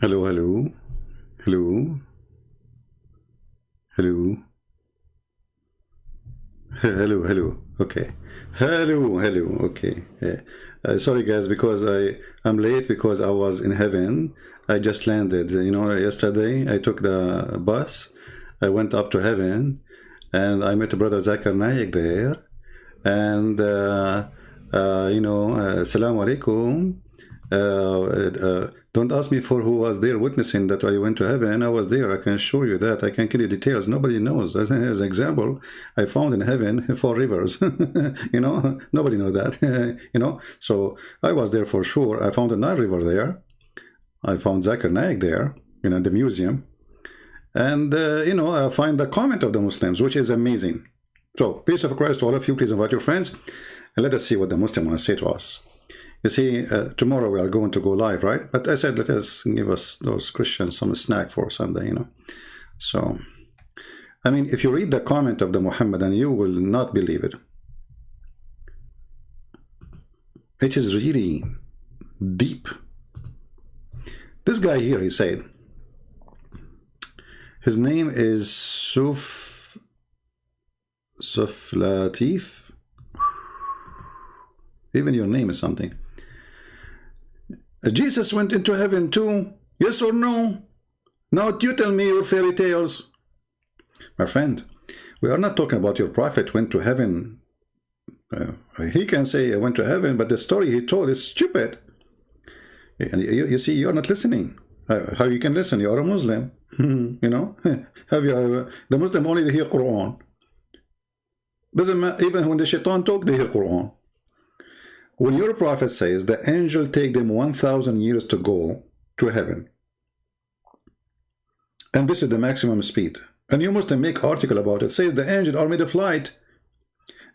Hello, hello, hello, hello, hello, hello. Okay, hello. Okay. Yeah. Sorry, guys, because I'm late because I was in heaven. I just landed. You know, yesterday I took the bus. I went up to heaven, and I met Brother Zakir Naik there. And Assalamu alaikum. Don't ask me for who was there witnessing that I went to heaven. I was there. I can show you that. I can give you details. Nobody knows. As an example, I found in heaven 4 rivers. Nobody know that. So I was there for sure. I found a Nile River there. I found Zakir Naik there, the museum. And, I find the comment of the Muslims, which is amazing. So, peace of Christ to all of you. Please invite your friends. And let us see what the Muslim want to say to us. You see, tomorrow we are going to go live, right? But I said, let us give us those Christians some snack for Sunday, So, I mean, if you read the comment of the Muhammad, you will not believe it. It is really deep. This guy here, he said, his name is Latif. Even your name is something. Jesus went into heaven too. Yes or no? Now you tell me your fairy tales. My friend, we are not talking about your prophet went to heaven. He can say I went to heaven, but the story he told is stupid. And you see, you're not listening. How you can listen? You are a Muslim. Have you? The Muslim only hear Quran. Doesn't matter. Even when the shaitan talk, they hear Quran. When your prophet says the angel take them 1,000 years to go to heaven, and this is the maximum speed, and you must make article about it, says the angel are made of light,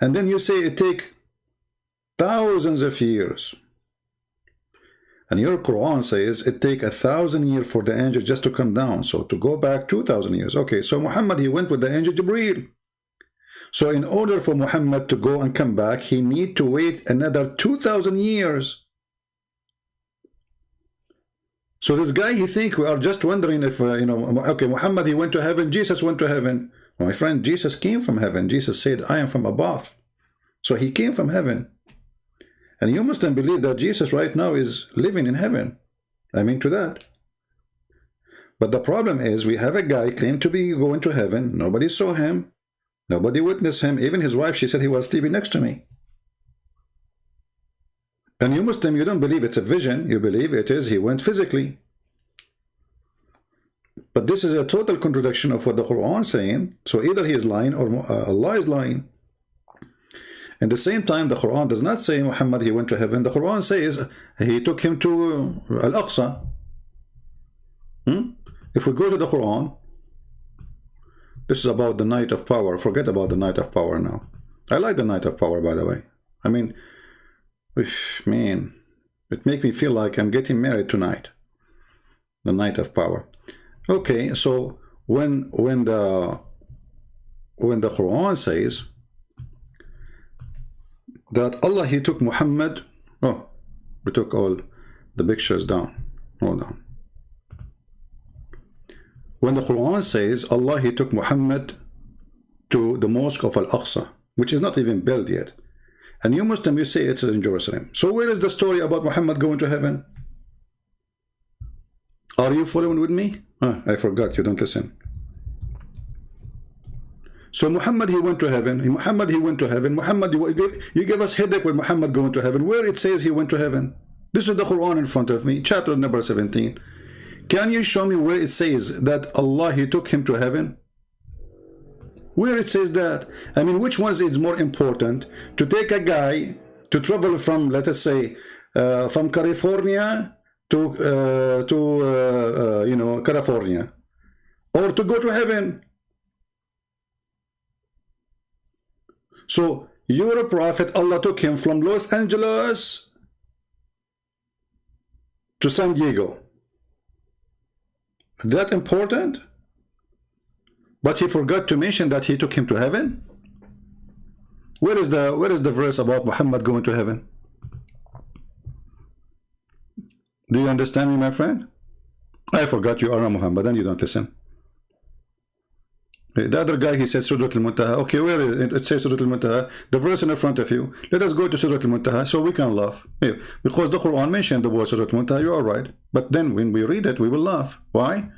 and then you say it take thousands of years, and your Quran says it take 1,000 years for the angel just to come down, so to go back 2,000 years. Okay, so Muhammad, he went with the angel Jibreel. So in order for Muhammad to go and come back, he need to wait another 2,000 years. So this guy, he think we are just wondering if, okay, Muhammad, he went to heaven, Jesus went to heaven. My friend, Jesus came from heaven. Jesus said, I am from above. So he came from heaven. And you must then believe that Jesus right now is living in heaven. I mean to that. But the problem is we have a guy claimed to be going to heaven. Nobody saw him. Nobody witnessed him. Even his wife, she said he was sleeping next to me. And you Muslim, you don't believe it's a vision. You believe it is he went physically. But this is a total contradiction of what the Quran is saying. So either he is lying or Allah is lying. At the same time, the Quran does not say Muhammad, he went to heaven. The Quran says he took him to Al-Aqsa. If we go to the Quran, this is about the night of power. Forget about the night of power now. I like the night of power, by the way. I mean, man, it makes me feel like I'm getting married tonight. The night of power. Okay, so when the Quran says that Allah, he took Muhammad. Oh, we took all the pictures down. Hold on. When the Quran says Allah, he took Muhammad to the mosque of Al-Aqsa, which is not even built yet, and you Muslim, you say it's in Jerusalem. So where is the story about Muhammad going to heaven? Are you following with me? I forgot, you don't listen. So Muhammad, he went to heaven. Muhammad, he went to heaven. Muhammad, you give us headache with Muhammad going to heaven. Where it says he went to heaven? This is the Quran in front of me, chapter number 17. Can you show me where it says that Allah, he took him to heaven? Where it says that? I mean, which one is more important? To take a guy to travel from, let us say, from California to California, or to go to heaven? So your prophet, Allah took him from Los Angeles to San Diego. That important? But he forgot to mention that he took him to heaven. Where is the verse about Muhammad going to heaven? Do you understand me, my friend? I forgot you are a Muhammad and you don't listen. The other guy, he said Surah Al-Muntaha. Okay, where it says Surah Al-Muntaha, the verse in front of you. Let us go to Surah Al-Muntaha so we can laugh. Yeah, because the Quran mentioned the word Surah Al-Muntaha, you are right. But then when we read it, we will laugh. Why?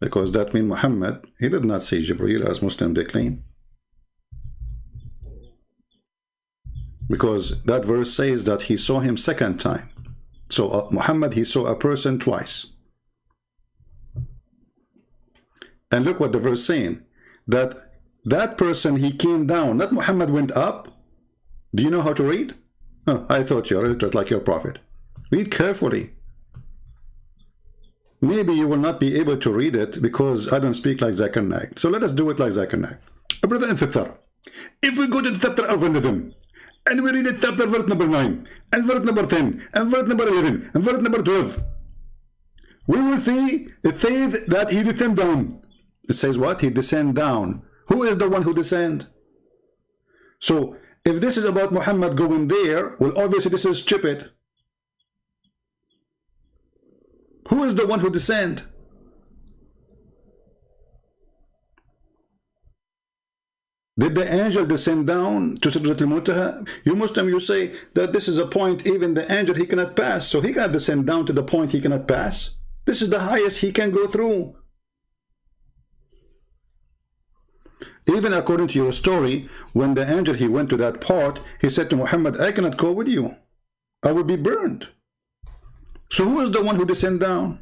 Because that means Muhammad, he did not see Jibreel as Muslim they claim. Because that verse says that he saw him second time. So Muhammad, he saw a person twice. And look what the verse is saying. That person, he came down. Not Muhammad went up. Do you know how to read? Oh, I thought you're illiterate like your prophet. Read carefully. Maybe you will not be able to read it because I don't speak like Zakir Naik. So let us do it like Zakir Naik. Brother and sister, if we go to the chapter of Ramadan, and we read the chapter verse number 9, and verse number 10, and verse number 11, and verse number 12, we will see it says that he descended down. It says what? He descend down. Who is the one who descend? So if this is about Muhammad going there, well, obviously this is stupid. Who is the one who descend? Did the angel descend down to Sidratul Muntaha? You Muslim, you say that this is a point even the angel he cannot pass. So he cannot descend down to the point he cannot pass. This is the highest he can go through. Even according to your story, when the angel he went to that part, he said to Muhammad, I cannot go with you. I will be burned. So who is the one who descend down?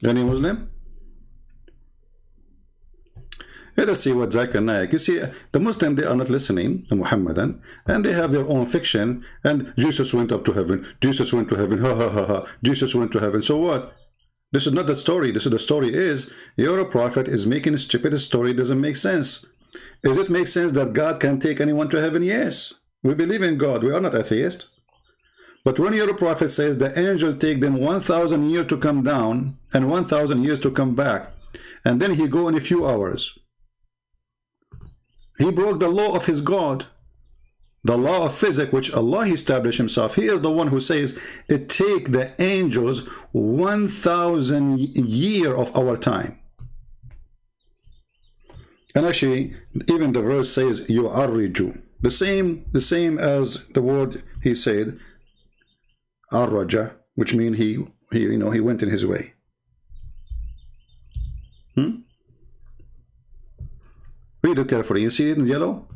Any Muslim? Let us see what Zakir Naik. You see, the Muslim, they are not listening, the Muhammadan, and they have their own fiction, and Jesus went up to heaven, Jesus went to heaven, ha ha ha ha, Jesus went to heaven. So what? This is not the story. This is the story is, you're a prophet is making a stupid story, doesn't make sense. Does it make sense that God can take anyone to heaven? Yes. We believe in God. We are not atheists. But when your prophet says the angel take them 1,000 years to come down and 1,000 years to come back, and then he go in a few hours, he broke the law of his God, the law of physics, which Allah established himself. He is the one who says it take the angels 1,000 years of our time. And actually, even the verse says yu'arriju, the same as the word he said, arraja, which means he went in his way. Read it carefully. You see it in yellow?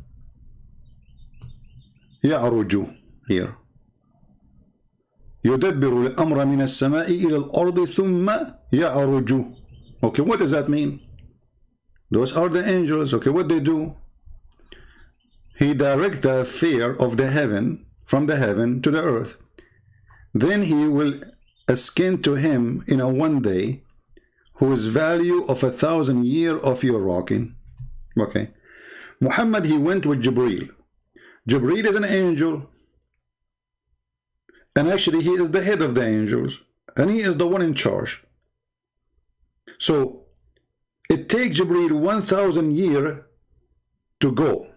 يعرج here. يدبر الأمر من السماء إلى الأرض ثم يعرج. Okay, what does that mean? Those are the angels. Okay, what they do? He directs the affair of the heaven, from the heaven to the earth. Then he will ascend to him in a one day, whose value of 1,000 years of your rocking. Okay. Muhammad, he went with Jibreel. Jibreel is an angel. And actually, he is the head of the angels. And he is the one in charge. So, it takes Jibreel 1,000 years to go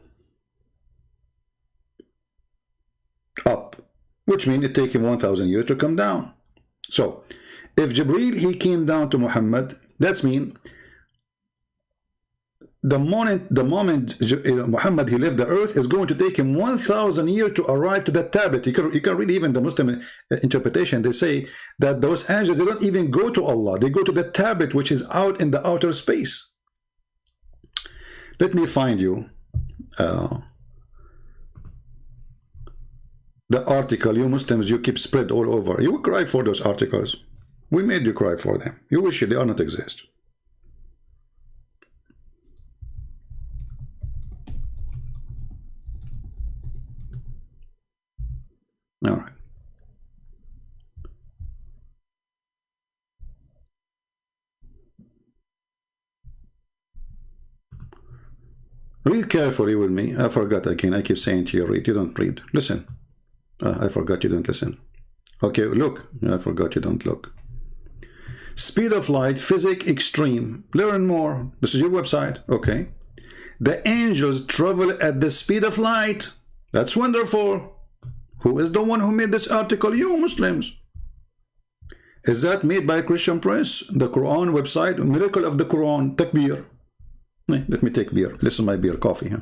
up. Which means it takes him 1,000 years to come down. So, if Jibreel, he came down to Muhammad, that's mean the moment Muhammad he left the earth is going to take him 1,000 years to arrive to that tablet. You can read even the Muslim interpretation. They say that those angels, they don't even go to Allah. They go to the tablet, which is out in the outer space. Let me find you the article. You Muslims, you keep spread all over. You cry for those articles. We made you cry for them. You wish they are not exist. All right. Read carefully with me. I forgot again. I keep saying to you, read. You don't read. Listen. I forgot you don't listen. Okay, look. I forgot you don't look. Speed of light, physics extreme. Learn more. This is your website. Okay. the angels travel at the speed of light. That's wonderful. Who is the one who made this article? You Muslims. Is that made by Christian Press? The Quran website? Miracle of the Quran. Takbir. Let me take beer. This is my beer coffee. Huh?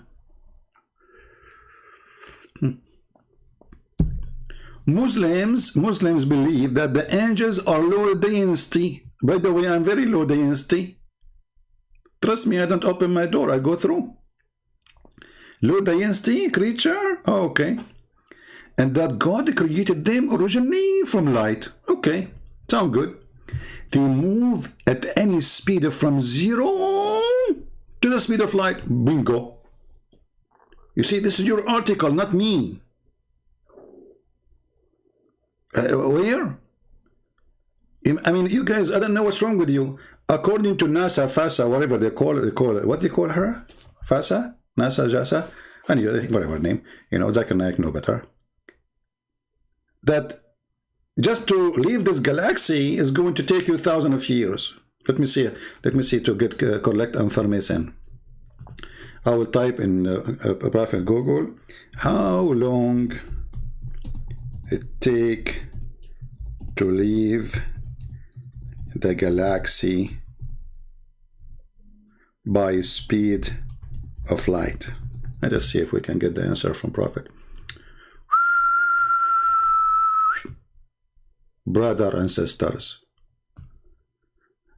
Muslims believe that the angels are low density. By the way, I'm very low density. Trust me, I don't open my door. I go through. Low density creature? Oh, okay. And that God created them originally from light. Okay. Sound good. They move at any speed from 0 to the speed of light. Bingo. You see, this is your article, not me. Where? I mean, you guys, I don't know what's wrong with you. According to NASA, FASA, whatever they call it, what do you call her? FASA? NASA, JASA? Anyway, whatever name. You know, Zakir Naik know better. That just to leave this galaxy is going to take you thousands of years. Let me see to get correct information. I will type in Prophet Google, how long it take to leave the galaxy by speed of light. Let us see if we can get the answer from Prophet. Brother and sisters,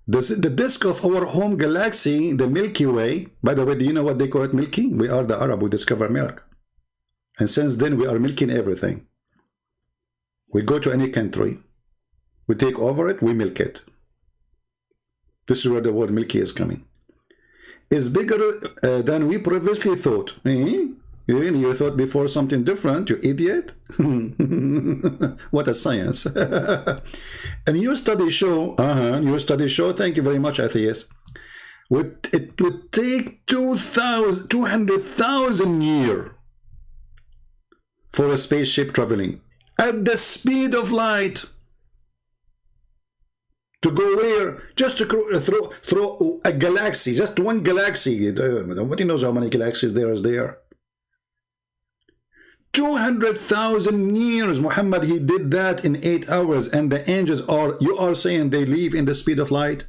the disk of our home galaxy, the Milky Way, by the way, do you know what they call it? Milky? We are the Arab who discover milk, and since then we are milking everything. We go to any country, we take over it, we milk it. This is where the word milky is coming. It's bigger than we previously thought. You thought before something different, you idiot. What a science. And your study show, thank you very much, atheist. It would take 200,000 years for a spaceship traveling at the speed of light. To go where? Just to throw a galaxy, just one galaxy. Nobody knows how many galaxies there is there. 200,000 years, Muhammad, he did that in 8 hours, and the angels are, you are saying they leave in the speed of light?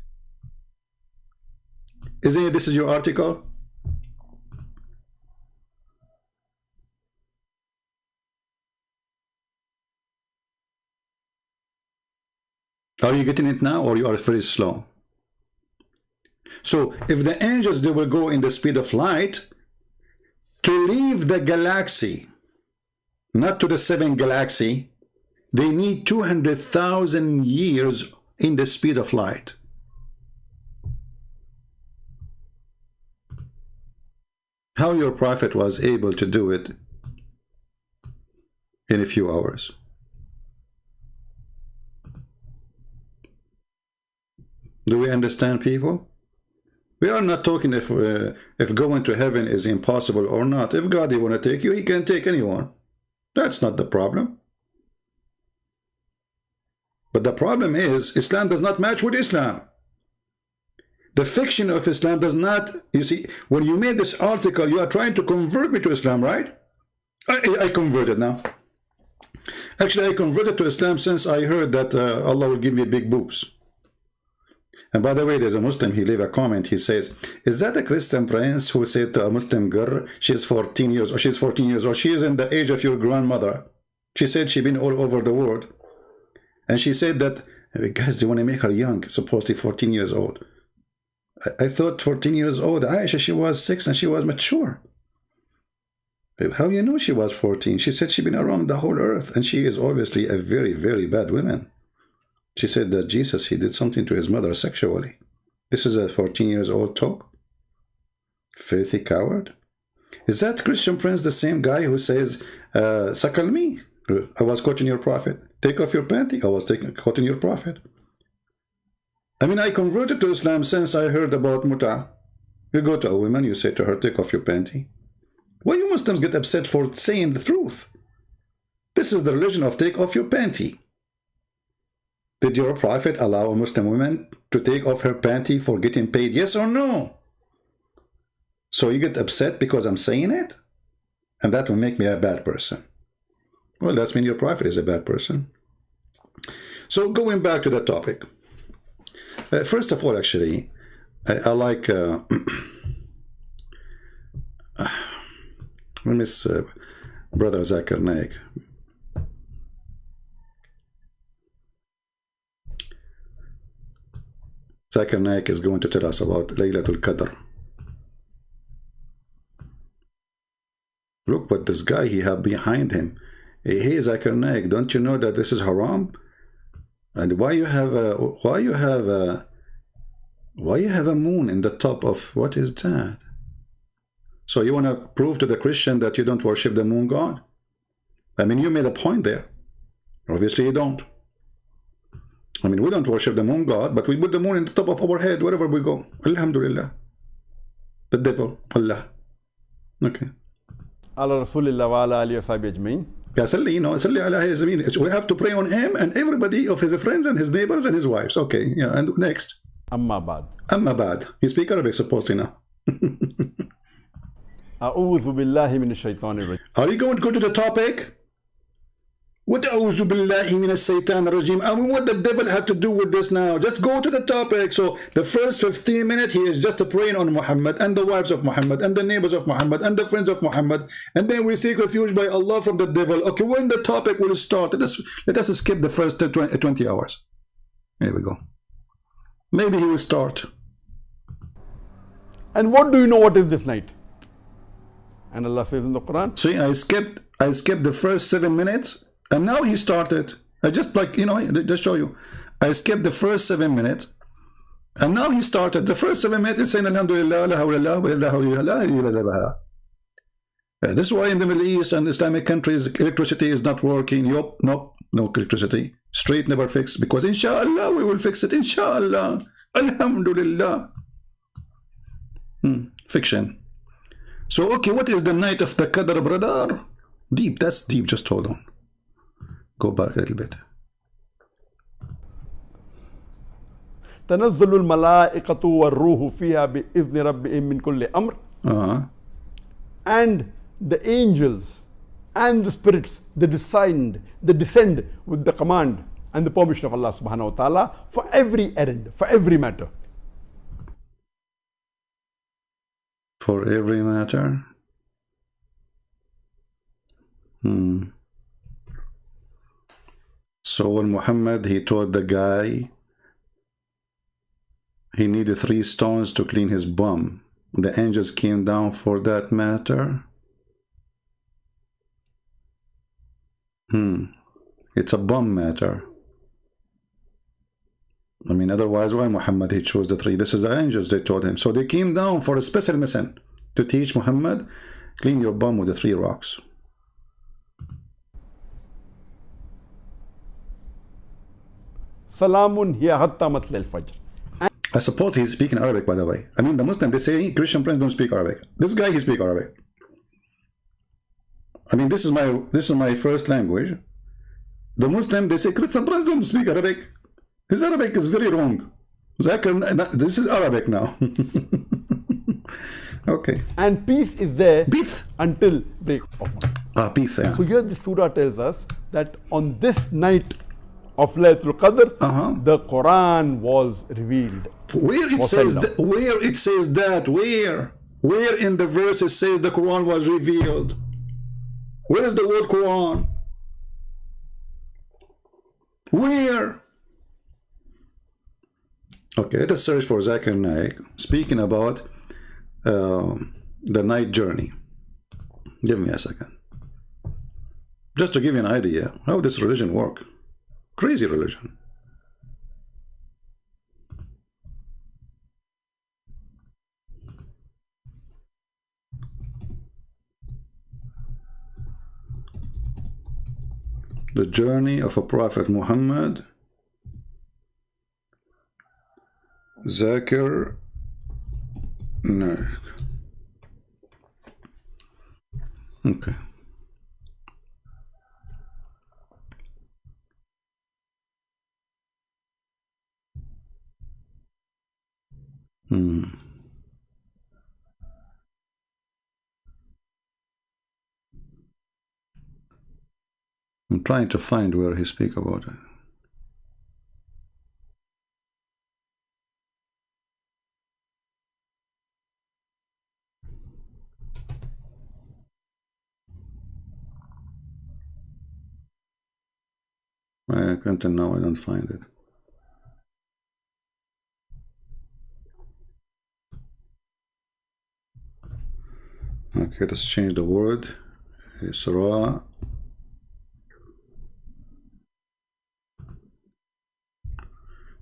Isn't it, this is your article? Are you getting it now, or you are very slow? So, if the angels, they will go in the speed of light, to leave the galaxy, not to the 7th galaxy, they need 200,000 years in the speed of light. How your prophet was able to do it in a few hours? Do we understand, people? We are not talking if going to heaven is impossible or not. If God he want to take you, he can take anyone. That's not the problem. But the problem is, Islam does not match with Islam. The fiction of Islam does not, you see, when you made this article, you are trying to convert me to Islam, right? I converted now. Actually, I converted to Islam since I heard that Allah will give me big boobs. And by the way, there's a Muslim, he leave a comment, he says, is that a Christian prince who said to a Muslim girl, she's 14 years, or she's 14 years old, she is in the age of your grandmother. She said she's been all over the world. And she said that, guys, they want to make her young, supposedly 14 years old. I thought 14 years old, Aisha, she was 6 and she was mature. How you know she was 14? She said she's been around the whole earth, and she is obviously a very, very bad woman. She said that Jesus, he did something to his mother sexually. This is a 14 years old talk? Filthy coward. Is that Christian Prince the same guy who says, suckle me? I was quoting your prophet. Take off your panty. I was quoting your prophet. I mean, I converted to Islam since I heard about muta. You go to a woman, you say to her, take off your panty. Why you Muslims get upset for saying the truth? This is the religion of take off your panty. Did your prophet allow a Muslim woman to take off her panty for getting paid? Yes or no? So you get upset because I'm saying it? And that will make me a bad person. Well, that's mean your prophet is a bad person. So going back to that topic. First of all, actually, I like... Miss Brother Zakir Naik. Zakir Naik is going to tell us about Laylatul Qadr. Look what this guy he have behind him. Hey, Zakir Naik, don't you know that this is haram? And why you have a moon in the top of what is that? So you want to prove to the Christian that you don't worship the moon god? I mean, you made a point there. Obviously you don't. I mean, we don't worship the moon god, but we put the moon in the top of our head wherever we go. Alhamdulillah. The devil, Allah. Okay. Ala Rasulillah wa ala alihi wa sahbihi ajmain. Yeah, we have to pray on him and everybody of his friends and his neighbors and his wives. Okay, yeah, and next. Amma ba'd. Amma ba'd. You speak Arabic, supposedly now. A'udhu billahi minash shaitanir rajim. Are you going to go to the topic? What a'udhu billahi minash shaitanir rajim? I mean, what the devil have to do with this now? Just go to the topic. So the first 15 minutes, he is just praying on Muhammad and the wives of Muhammad and the neighbors of Muhammad and the friends of Muhammad. And then we seek refuge by Allah from the devil. Okay, when the topic will start? Let us skip the first 20 hours. Here we go. Maybe he will start. And what do you know what is this night? And Allah says in the Quran. See, I skipped the first 7 minutes. And now he started. I just like, you know, just show you. I skipped the first 7 minutes. And now he started. The first 7 minutes is saying, Alhamdulillah, la hawla wa la hawla. This is why in the Middle East and Islamic countries, electricity is not working. Yup, nope, no electricity. Street never fixed. Because inshallah, we will fix it. Inshallah. Alhamdulillah. Fiction. So, okay, what is the night of the Qadr, brother? Deep, that's deep. Just hold on. Go back a little bit. تنزل الملائكة والروح فيها بإذن ربهم من كل أمر. And the angels and the spirits, they descend with the command and the permission of Allah subhanahu wa ta'ala for every errand, for every matter. For every matter? So when Muhammad, he told the guy he needed 3 stones to clean his bum. The angels came down for that matter. It's a bum matter. I mean, otherwise, why Muhammad, he chose the 3? This is the angels, they told him. So they came down for a special mission to teach Muhammad, clean your bum with the 3 rocks. Salamun hiya hatta matla'il fajr. I suppose he's speaking Arabic, by the way. I mean, the Muslim, they say Christian friends don't speak Arabic. This guy, he speaks Arabic. I mean, this is my first language. The Muslim, they say Christian friends don't speak Arabic. His Arabic is very wrong. This is Arabic now. Okay. And peace is there peace until break of dawn. Peace, yeah. So here the surah tells us that on this night of Laylatul Qadr, the Quran was revealed. Where it says that? Where in the verse it says the Quran was revealed? Where is the word Quran? Where? Okay, let us search for Zakir Naik speaking about the night journey. Give me a second. Just to give you an idea how this religion works. Crazy religion. The journey of a Prophet Muhammad. Zakir Naik. Okay. I'm trying to find where he speak about it. I can't now, I don't find it. Okay, let's change the word. Isra.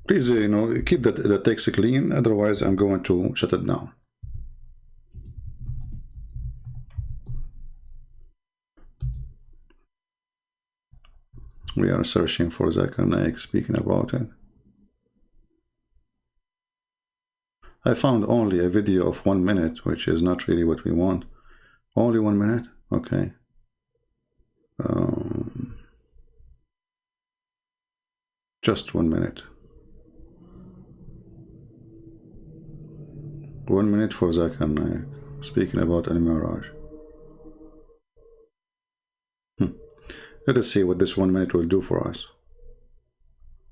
Please, keep the text clean. Otherwise, I'm going to shut it down. We are searching for Zakir Naik speaking about it. I found only a video of 1 minute, which is not really what we want. Only 1 minute? Okay. Just 1 minute. 1 minute for Zakir Naik speaking about Al-Miraj. Let us see what this 1 minute will do for us.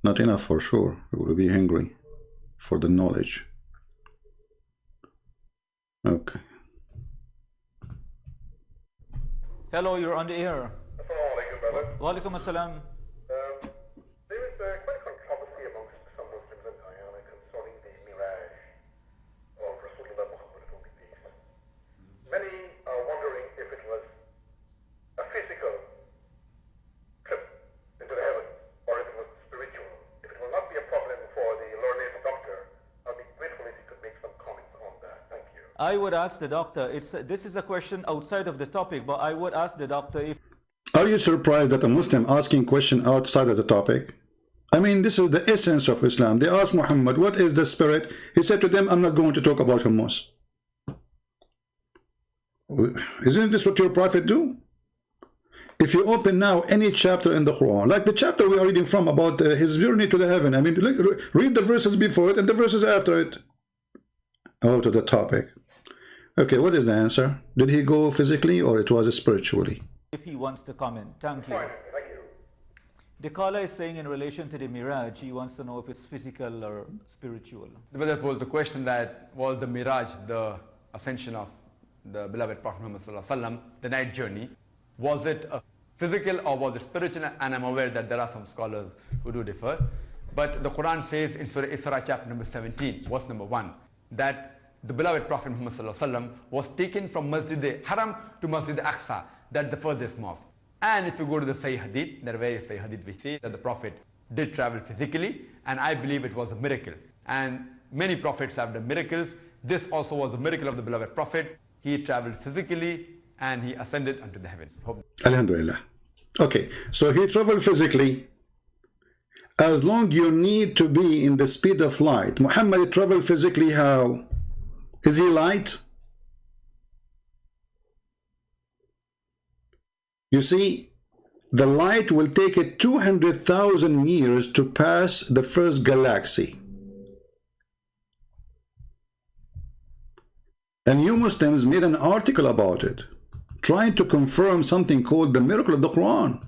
Not enough for sure. We will be hungry for the knowledge. Okay. Hello, you're on the air. Assalamu alaikum, brother. Wa alaikum assalam. There is quite a controversy amongst some Muslims in Guyana concerning the Miraj of Rasulullah Muhammad, whom be peace. Many are wondering if it was a physical trip into the heavens or if it was spiritual. If it will not be a problem for the learned doctor, I'll be grateful if you could make some comments on that. Thank you. I would ask the doctor, this is a question outside of the topic, but I would ask the doctor if... Are you surprised that a Muslim asking question outside of the topic? I mean, this is the essence of Islam. They asked Muhammad, what is the spirit? He said to them, I'm not going to talk about hummus. Isn't this what your prophet do? If you open now any chapter in the Quran, like the chapter we are reading from about his journey to the heaven, I mean, read the verses before it and the verses after it. Out of the topic. Okay, what is the answer? Did he go physically or it was spiritually? If he wants to comment. Thank you. Fine, thank you. The caller is saying in relation to the Miraj, he wants to know if it's physical or spiritual. The brother posed the question that was the Miraj, the ascension of the beloved Prophet Muhammad Sallallahu Alaihi Wasallam, the night journey, was it a physical or was it spiritual? And I'm aware that there are some scholars who do differ. But the Quran says in Surah Isra chapter number 17, verse number 1, that the beloved Prophet Muhammad Sallallahu Alaihi Wasallam was taken from Masjid Haram to Masjid Aqsa, that the furthest mosque. And if you go to the Sahih Hadith, there are various Sahih Hadith which say that the Prophet did travel physically, and I believe it was a miracle. And many prophets have done miracles. This also was a miracle of the beloved Prophet. He traveled physically and he ascended unto the heavens. Alhamdulillah. Okay, so he traveled physically. As long you need to be in the speed of light. Muhammad traveled physically how? Is he light? You see, the light will take it 200,000 years to pass the first galaxy. And you Muslims made an article about it, trying to confirm something called the miracle of the Quran.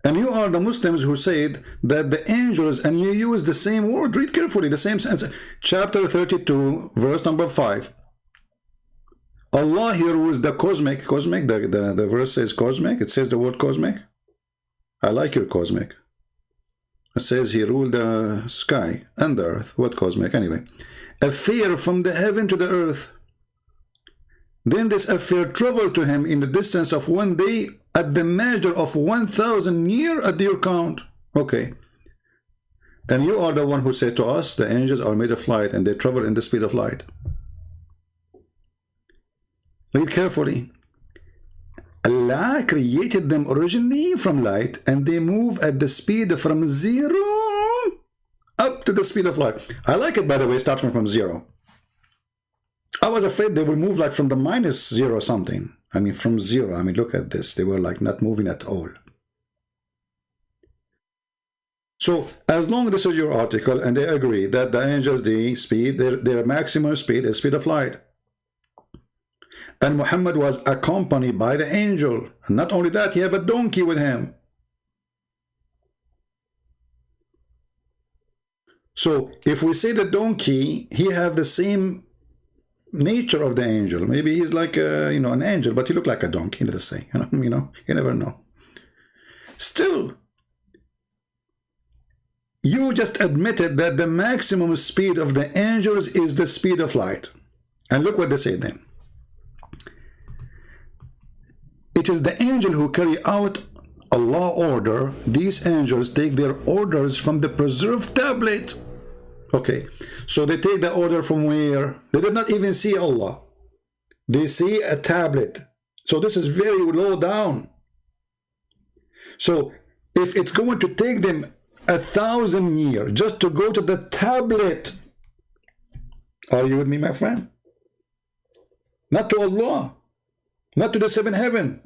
And you are the Muslims who said that the angels, and you use the same word, read carefully, the same sentence. Chapter 32, verse number 5. Allah here rules the cosmic, the verse says cosmic, it says the word cosmic. I like your cosmic. It says he ruled the sky and the earth. What cosmic? Anyway. Affair from the heaven to the earth. Then this affair traveled to him in the distance of 1 day at the measure of 1,000 years at your count. Okay. And you are the one who said to us, the angels are made of light and they travel in the speed of light. Read carefully. Allah created them originally from light and they move at the speed from 0 up to the speed of light. I like it, by the way, starting from 0. I was afraid they would move like from the -0 something. I mean, from 0. I mean, look at this. They were like not moving at all. So, as long as this is your article and they agree that the angels, the speed, their maximum speed is speed of light. And Muhammad was accompanied by the angel. And not only that, he had a donkey with him. So if we say the donkey, he have the same nature of the angel. Maybe he's like you know, an angel, but he look like a donkey, let's say. You know, you never know. Still, you just admitted that the maximum speed of the angels is the speed of light. And look what they say then. It is the angel who carry out Allah order. These angels take their orders from the preserved tablet. Okay, so they take the order from where? They did not even see Allah. They see a tablet. So this is very low down. So if it's going to take them 1,000 years just to go to the tablet, are you with me, my friend? Not to Allah, not to the seventh heaven.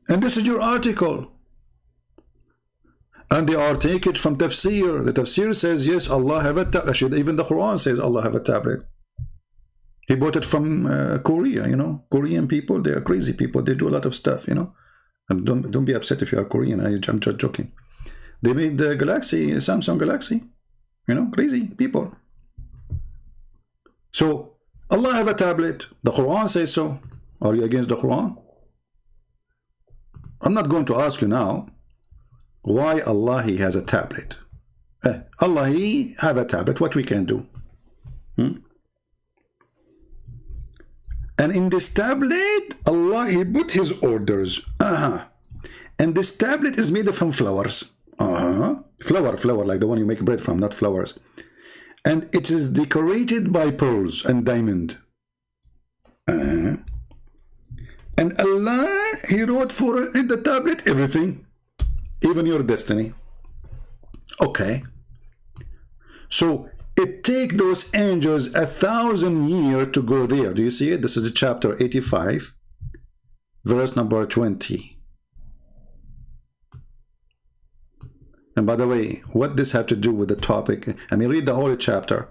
And this is your article. And they are taken from tafsir. The tafsir says, yes, Allah have a tablet. Even the Quran says Allah have a tablet. He bought it from Korea, you know. Korean people, they are crazy people. They do a lot of stuff, you know. And don't be upset if you are Korean. I'm just joking. They made the Galaxy, Samsung Galaxy. You know, crazy people. So, Allah have a tablet. The Quran says so. Are you against the Quran? I'm not going to ask you now why Allah he has a tablet. Allah he have a tablet. What we can do? And in this tablet, Allah he put his orders. And this tablet is made from flowers. Flower, like the one you make bread from, not flowers. And it is decorated by pearls and diamond. And Allah, he wrote for in the tablet everything, even your destiny. Okay. So it take those angels 1,000 years to go there. Do you see it? This is the chapter 85, verse number 20. And by the way, what this have to do with the topic? I mean, read the whole chapter.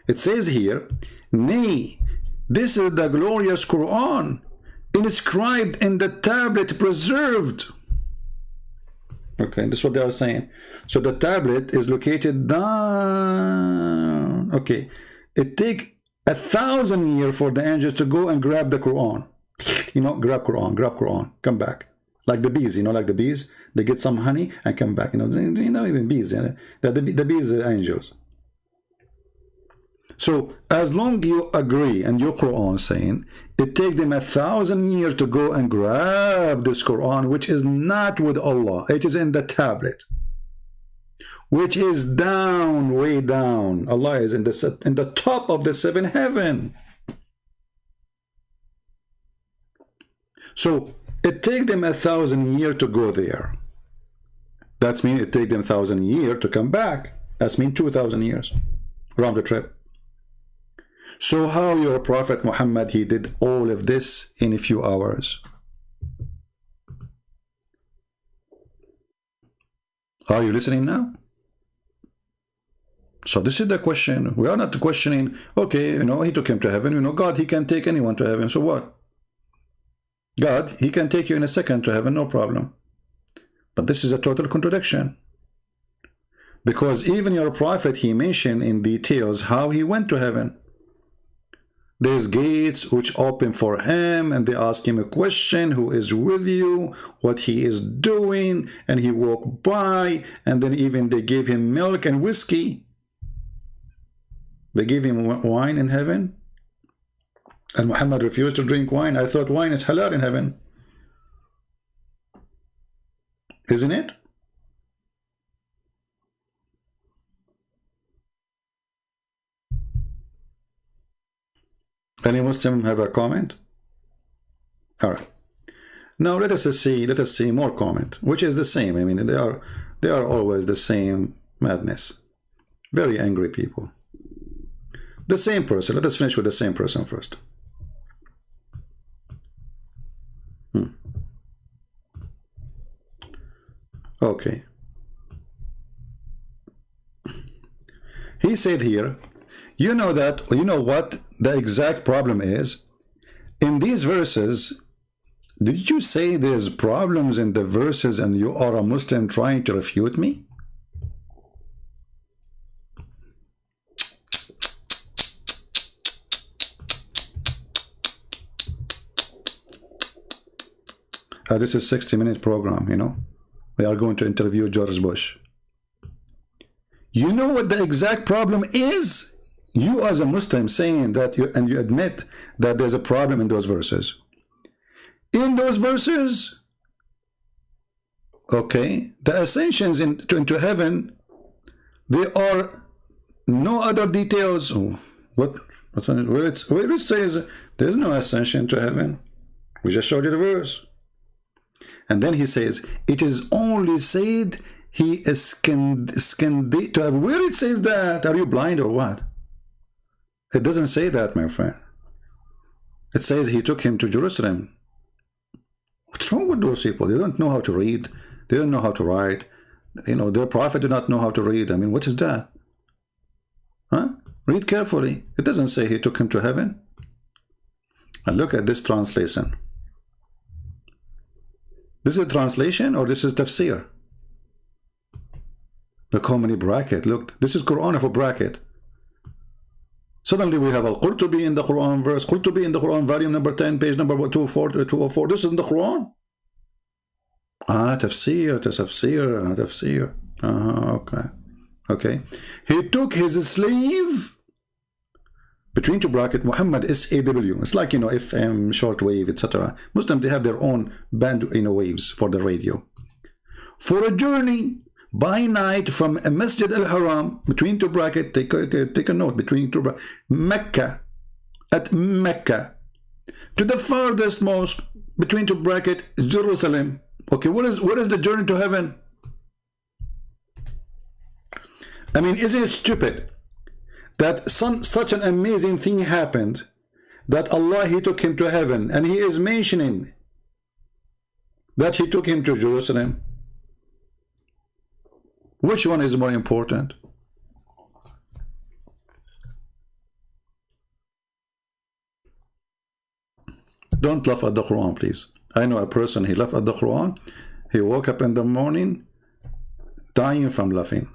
It says here, nay, this is the glorious Quran, inscribed in the tablet preserved. Okay, this is what they are saying. So the tablet is located down. Okay, it take 1,000 years for the angels to go and grab the Quran. You know, grab Quran, come back. Like the bees, you know, like the bees, they get some honey and come back. You know even bees, you know, the bees are angels. So as long you agree, and your Quran saying it take them 1,000 years to go and grab this Quran, which is not with Allah, it is in the tablet, which is down, way down. Allah is in the top of the seventh heaven. So it take them 1,000 years to go there. That means it take them 1,000 years to come back. That means 2,000 years round the trip. So how your Prophet Muhammad, he did all of this in a few hours? Are you listening now? So this is the question. We are not questioning, okay, you know, he took him to heaven. You know, God, he can take anyone to heaven. So what? God, he can take you in a second to heaven, no problem. But this is a total contradiction. Because even your Prophet, he mentioned in details how he went to heaven. There's gates which open for him, and they ask him a question, who is with you, what he is doing, and he walked by, and then even they gave him milk and whiskey. They gave him wine in heaven. And Muhammad refused to drink wine. I thought wine is halal in heaven. Isn't it? Any Muslim have a comment? All right. Now let us see more comment, which is the same. I mean, they are always the same madness. Very angry people. The same person. Let us finish with the same person first. Okay. He said here, You know that, you know what the exact problem is? In these verses, did you say there's problems in the verses and you are a Muslim trying to refute me? This is a 60-minute program, you know. We are going to interview George Bush. You know what the exact problem is? You as a Muslim saying that, and you admit that there's a problem in those verses. In those verses, okay, the ascensions into heaven, there are no other details. Where it says there's no ascension to heaven. We just showed you the verse. And then he says, it is only said he is skinned to have. Where it says that? Are you blind or what? It doesn't say that, my friend. It says he took him to Jerusalem. What's wrong with those people? They don't know how to read. They don't know how to write. You know, their prophet did not know how to read. I mean, what is that? Huh? Read carefully. It doesn't say he took him to heaven. And look at this translation. This is a translation or this is tafsir? Look how many brackets. Look, this is Quran of a bracket. Suddenly we have Al-Qurtubi in the Quran verse. Qurtubi in the Quran, volume number 10, page number 204. This is in the Quran. Tafsir. Tafsir. Okay. Okay. He took his slave, between two brackets, Muhammad SAW. It's like, you know, FM, shortwave, etc. Muslims, they have their own band, you know, waves for the radio. For a journey by night from a Masjid al-Haram, between two brackets, take a note, between two brackets, Mecca, at Mecca, to the farthest mosque, between two brackets, Jerusalem. Okay, what is the journey to heaven? I mean, isn't it stupid that such an amazing thing happened, that Allah, he took him to heaven, and he is mentioning that he took him to Jerusalem? Which one is more important? Don't laugh at the Quran, please. I know a person, he laughed at the Quran. He woke up in the morning dying from laughing.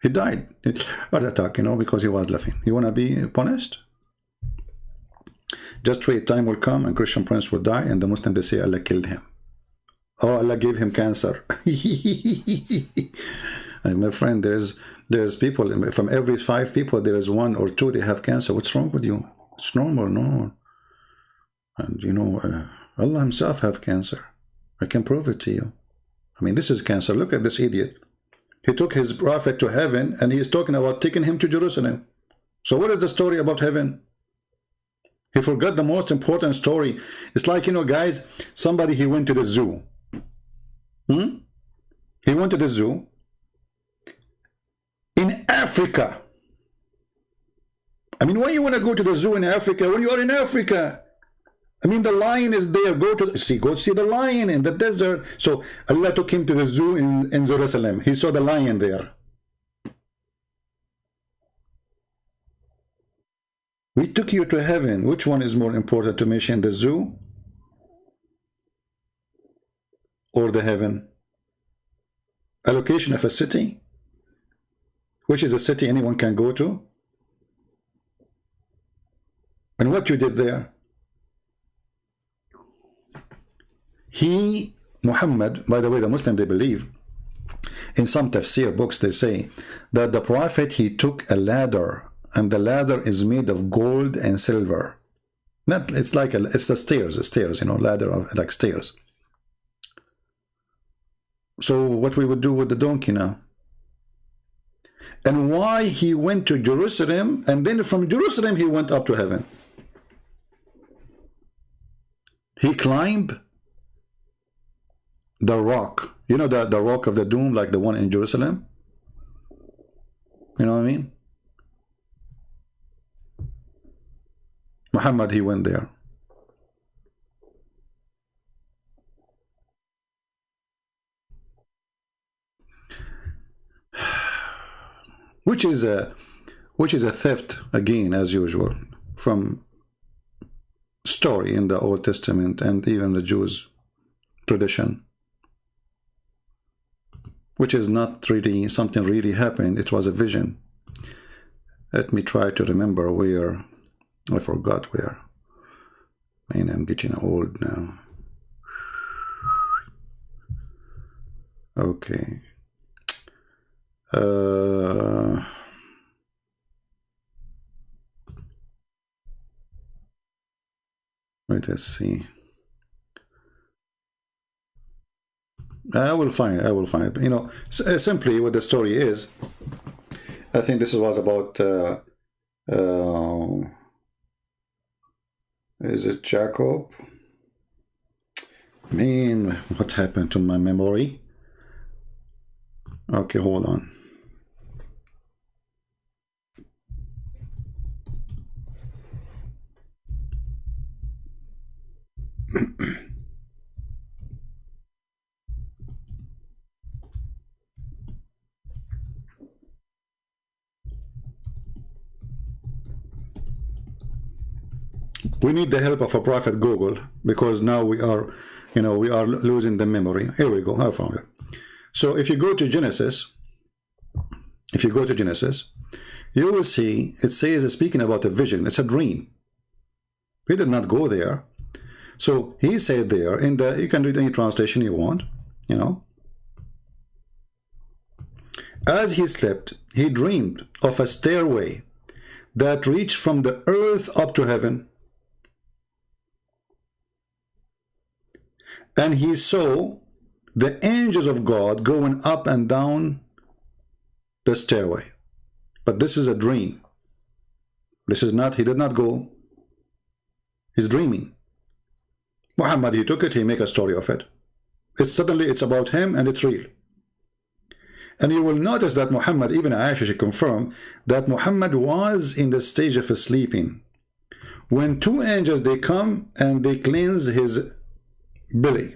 He died. Heart attack, you know, because he was laughing. You want to be punished? Just wait, time will come and Christian Prince will die, and the Muslim, they say Allah killed him. Oh, Allah gave him cancer. And my friend, there's people, from every 5 people, there is 1 or 2, they have cancer. What's wrong with you? It's normal, no. And you know, Allah himself have cancer. I can prove it to you. I mean, this is cancer. Look at this idiot. He took his prophet to heaven, and he is talking about taking him to Jerusalem. So what is the story about heaven? He forgot the most important story. It's like, you know, guys, somebody, he went to the zoo. He went to the zoo in Africa. I mean, why you want to go to the zoo in Africa when you are in Africa? I mean, the lion is there. Go see the lion in the desert. So Allah took him to the zoo in Jerusalem. He saw the lion there. We took you to heaven. Which one is more important to mention, the zoo or the heaven? A location of a city, which is a city anyone can go to, and what you did there. He, Muhammad, by the way, the Muslim, they believe, in some tafsir books, they say that the prophet, he took a ladder, and the ladder is made of gold and silver. Not, it's like it's the stairs, you know, ladder of like stairs. So what we would do with the donkey now? And why he went to Jerusalem, and then from Jerusalem he went up to heaven? He climbed the rock, you know, the rock of the doom, like the one in Jerusalem. You know what I mean? Muhammad, he went there. Which is which is a theft, again, as usual, from story in the Old Testament and even the Jews' tradition, which is not really something really happened. It was a vision. Let me try to remember where. I forgot where. Man, I'm getting old now. Okay. Wait, let's see. I will find it. You know, simply what the story is, I think this was about, is it Jacob? Man, what happened to my memory? Okay, hold on. We need the help of a prophet Google, because now we are, you know, we are losing the memory. Here we go. I found it. So if you go to Genesis, you will see it says, speaking about a vision, it's a dream. He did not go there. So he said there in the, you can read any translation you want, you know. As he slept, he dreamed of a stairway that reached from the earth up to heaven. And he saw the angels of God going up and down the stairway. But this is a dream. This is not, he did not go. He's dreaming. Muhammad, he took it, he make a story of it. It's suddenly, it's about him and it's real. And you will notice that Muhammad, even Aisha, she confirmed that Muhammad was in the stage of sleeping when two angels, they come and they cleanse his belly,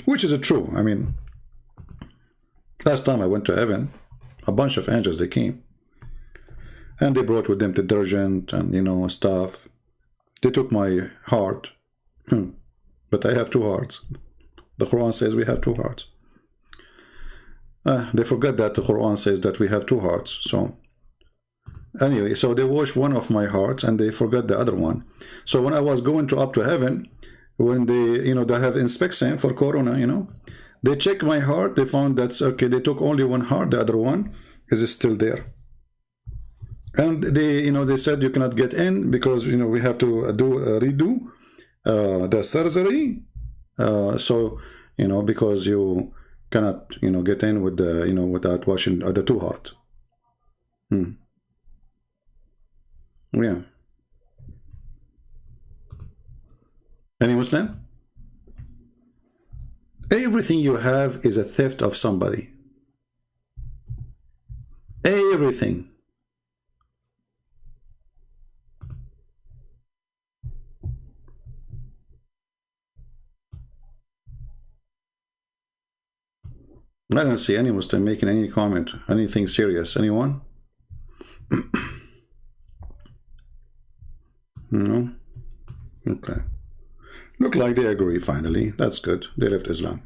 which is true. I mean, last time I went to heaven, a bunch of angels, they came and they brought with them detergent and, you know, stuff. They took my heart, but I have two hearts. The Quran says we have two hearts. They forget that the Quran says that we have two hearts. So anyway, so they washed one of my hearts and they forgot the other one. So when I was going to up to heaven, when they, you know, they have inspection for corona, you know, they check my heart, they found that's okay, they took only one heart, the other one is still there. And they, you know, they said you cannot get in because, you know, we have to redo the surgery. So, you know, because you cannot, you know, get in with the, you know, without washing the two heart. Yeah. Any Muslim? Everything you have is a theft of somebody. Everything. I don't see any Muslim making any comment, anything serious. Anyone? No? Okay. Look like they agree finally. That's good. They left Islam.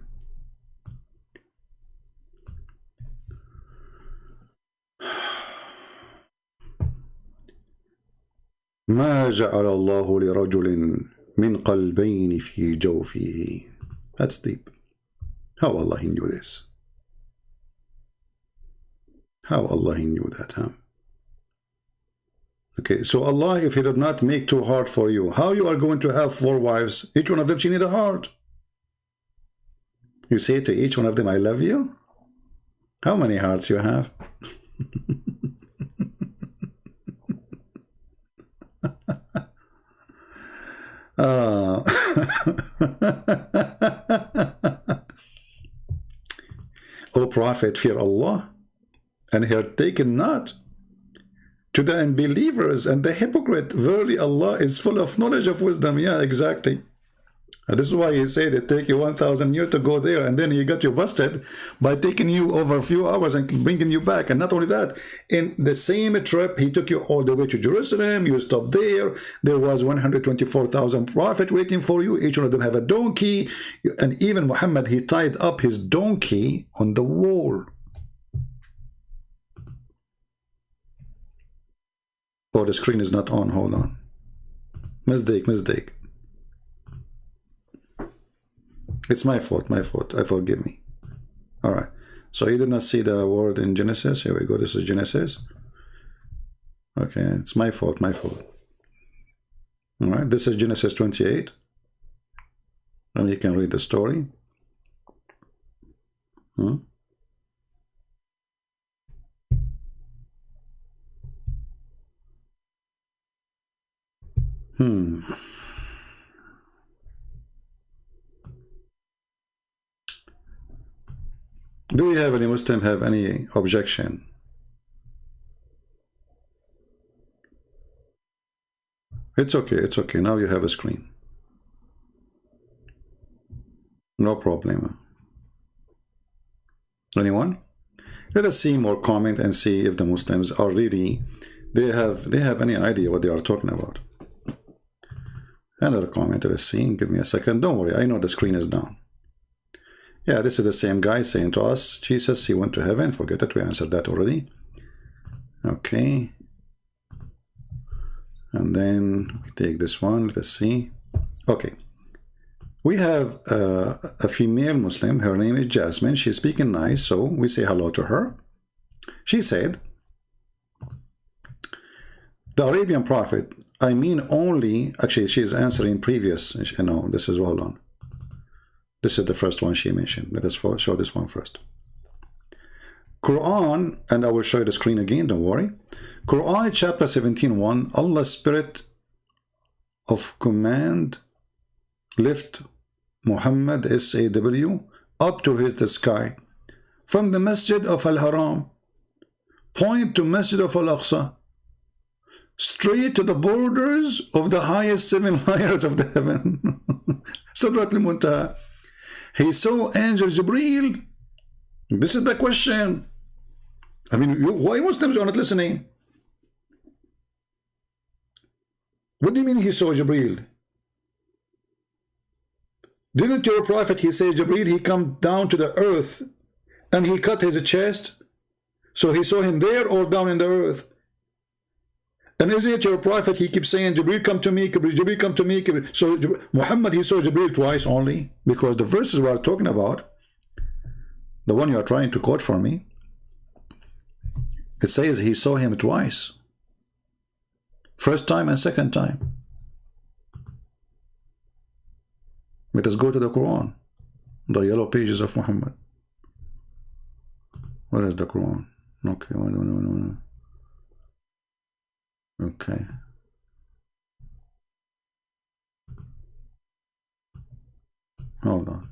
ما جعل الله لرجل من قلبين في جوفه. That's deep. How Allah he knew this? How Allah he knew that, huh? Okay, so Allah, if he did not make two hearts for you, how you are going to have four wives? Each one of them, she need a heart. You say to each one of them, I love you? How many hearts you have? O Prophet, fear Allah, and he had taken not to the unbelievers and the hypocrite. Verily Allah is full of knowledge of wisdom. Yeah, exactly. And this is why he said it take you 1,000 years to go there, and then he got you busted by taking you over a few hours and bringing you back. And not only that, in the same trip, he took you all the way to Jerusalem. You stopped there. There was 124,000 prophets waiting for you. Each one of them have a donkey. And even Muhammad, he tied up his donkey on the wall. Oh, the screen is not on. Hold on. Mistake. It's my fault. I forgive me. All right. So you did not see the word in Genesis. Here we go. This is Genesis. Okay. It's my fault. All right. This is Genesis 28. And you can read the story. Do we have any Muslim have any objection? It's okay. Now you have a screen. No problem. Anyone? Let us see more comment and see if the Muslims are really they have any idea what they are talking about. Another comment. Let's see. Give me a second. Don't worry. I know the screen is down. Yeah, this is the same guy saying to us, Jesus, he went to heaven. Forget it. We answered that already. Okay. And then we take this one. Let's see. Okay. We have a female Muslim. Her name is Jasmine. She's speaking nice, so we say hello to her. She said, the Arabian Prophet, I mean only, actually, she's answering previous, this is, hold on. This is the first one she mentioned. Let us show this one first. Quran, and I will show you the screen again, don't worry. Quran chapter 17:1, Allah's spirit of command lift Muhammad SAW up to the sky from the Masjid of Al-Haram, point to Masjid of Al-Aqsa, straight to the borders of the highest 7 layers of the heaven. Sidrat al-Muntaha. He saw angel Jibreel. This is the question. I mean, why Muslims are not listening? What do you mean he saw Jibreel? Didn't your prophet, he says Jibreel, he come down to the earth and he cut his chest? So he saw him there or down in the earth? And isn't it your prophet, he keeps saying, Jibreel come to me, Jibreel come to me. So Muhammad, he saw Jibreel twice only, because the verses we are talking about, the one you are trying to quote for me, it says he saw him twice. First time and second time. Let us go to the Quran, the yellow pages of Muhammad. Where is the Quran? Okay, no. Okay. Hold on.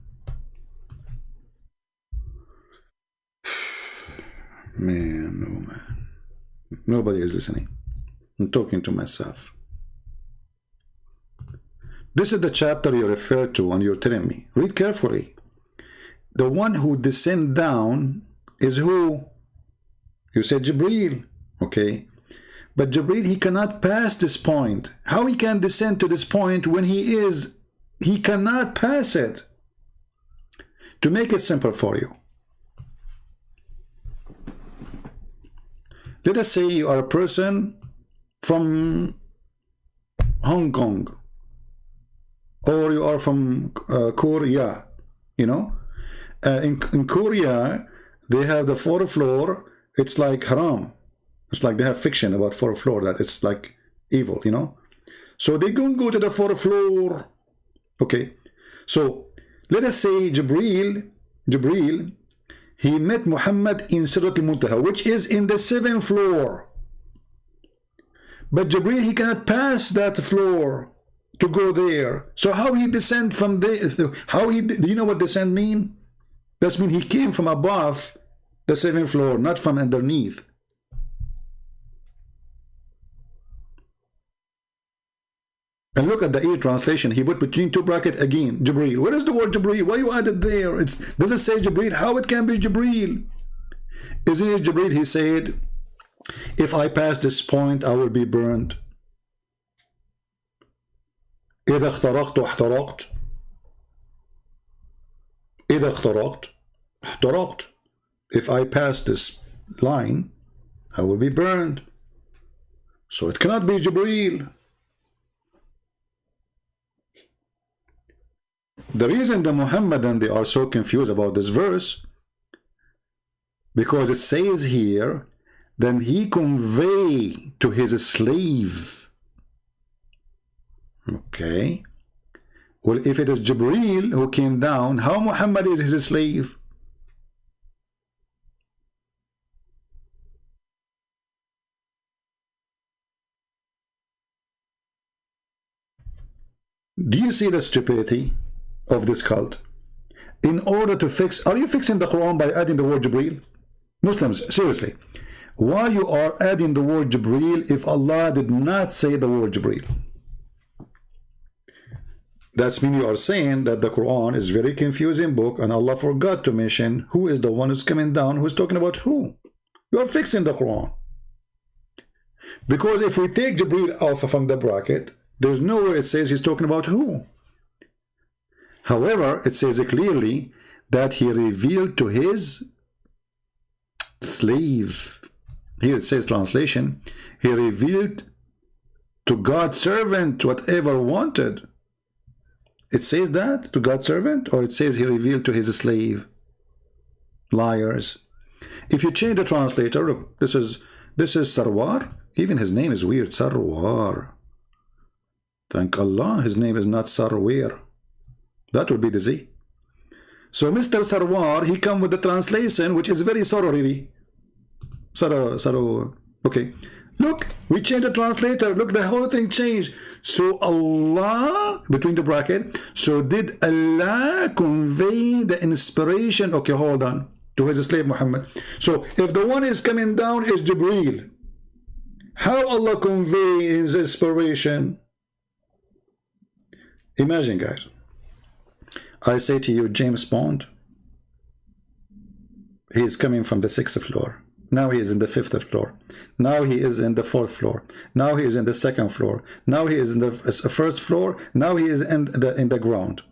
Man. Nobody is listening. I'm talking to myself. This is the chapter you refer to and you're telling me. Read carefully. The one who descend down is who? You said Jibreel. Okay. But Jibreel, he cannot pass this point. How he can descend to this point when he cannot pass it? To make it simple for you. Let us say you are a person from Hong Kong, or you are from Korea, in Korea, they have the 4th floor, it's like haram. It's like they have fiction about 4th floor, that it's like evil, So they don't go to the 4th floor. Okay. So let us say Jibreel, he met Muhammad in Sidrat al-Muntaha, which is in the 7th floor. But Jibreel, he cannot pass that floor to go there. So how he descend from there? Do you know what descend mean? That means he came from above the 7th floor, not from underneath. And look at the ear translation. He put between two brackets again, Jibreel. Where is the word Jibreel? Why you added there? Does it say Jibreel? How it can be Jibreel? Isn't it Jibreel? He said, if I pass this point, I will be burned. إذا اخترقت احترقت. إذا اخترقت احترقت. If I pass this line, I will be burned. So it cannot be Jibreel. The reason the Muhammadan, they are so confused about this verse, because it says here, then he convey to his slave. Okay. Well, if it is Jibreel who came down, how Muhammad is his slave? Do you see the stupidity of this cult? In order to fix, are you fixing the Quran by adding the word Jibreel? Muslims, seriously, why you are adding the word Jibreel if Allah did not say the word Jibreel? That's mean you are saying that the Quran is very confusing book and Allah forgot to mention who is the one who's coming down, who's talking about who. You are fixing the Quran. Because if we take Jibreel off from the bracket, there's nowhere it says he's talking about who. However, it says clearly that he revealed to his slave. Here it says translation, he revealed to God's servant whatever wanted. It says that to God's servant, or it says he revealed to his slave. Liars. If you change the translator, look, this is Sarwar. Even his name is weird, Sarwar. Thank Allah, his name is not Sarwar. That would be the Z. So Mr. Sarwar, he come with the translation, which is very sorrow really. Sorrow. Okay. Look, we changed the translator. Look, the whole thing changed. So Allah, between the bracket, so did Allah convey the inspiration? Okay, hold on. To his slave Muhammad. So if the one is coming down is Jibreel, how Allah convey his inspiration? Imagine, guys. I say to you, James Bond, he is coming from the 6th floor. Now he is in the 5th floor. Now he is in the 4th floor. Now he is in the 2nd floor. Now he is in the 1st floor. Now he is in the ground.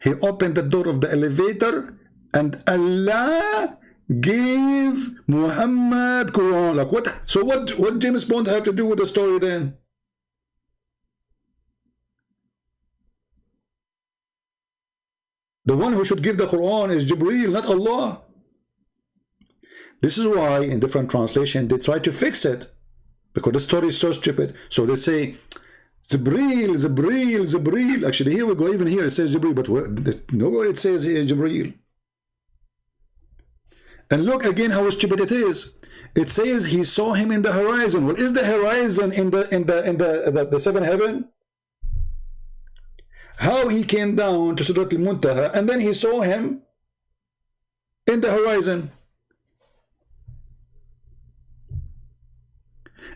He opened the door of the elevator, and Allah gave Muhammad Quran. Like what? So what James Bond have to do with the story then? The one who should give the Quran is Jibreel, not Allah. This is why in different translation they try to fix it, because the story is so stupid. So they say Jibreel, Jibreel, Jibreel. Actually, here we go. Even here it says Jibreel, but nowhere it says here Jibreel. And look again how stupid it is. It says he saw him in the horizon. Well, is the horizon in the seventh heaven? How he came down to Surat al-Muntaha and then he saw him in the horizon.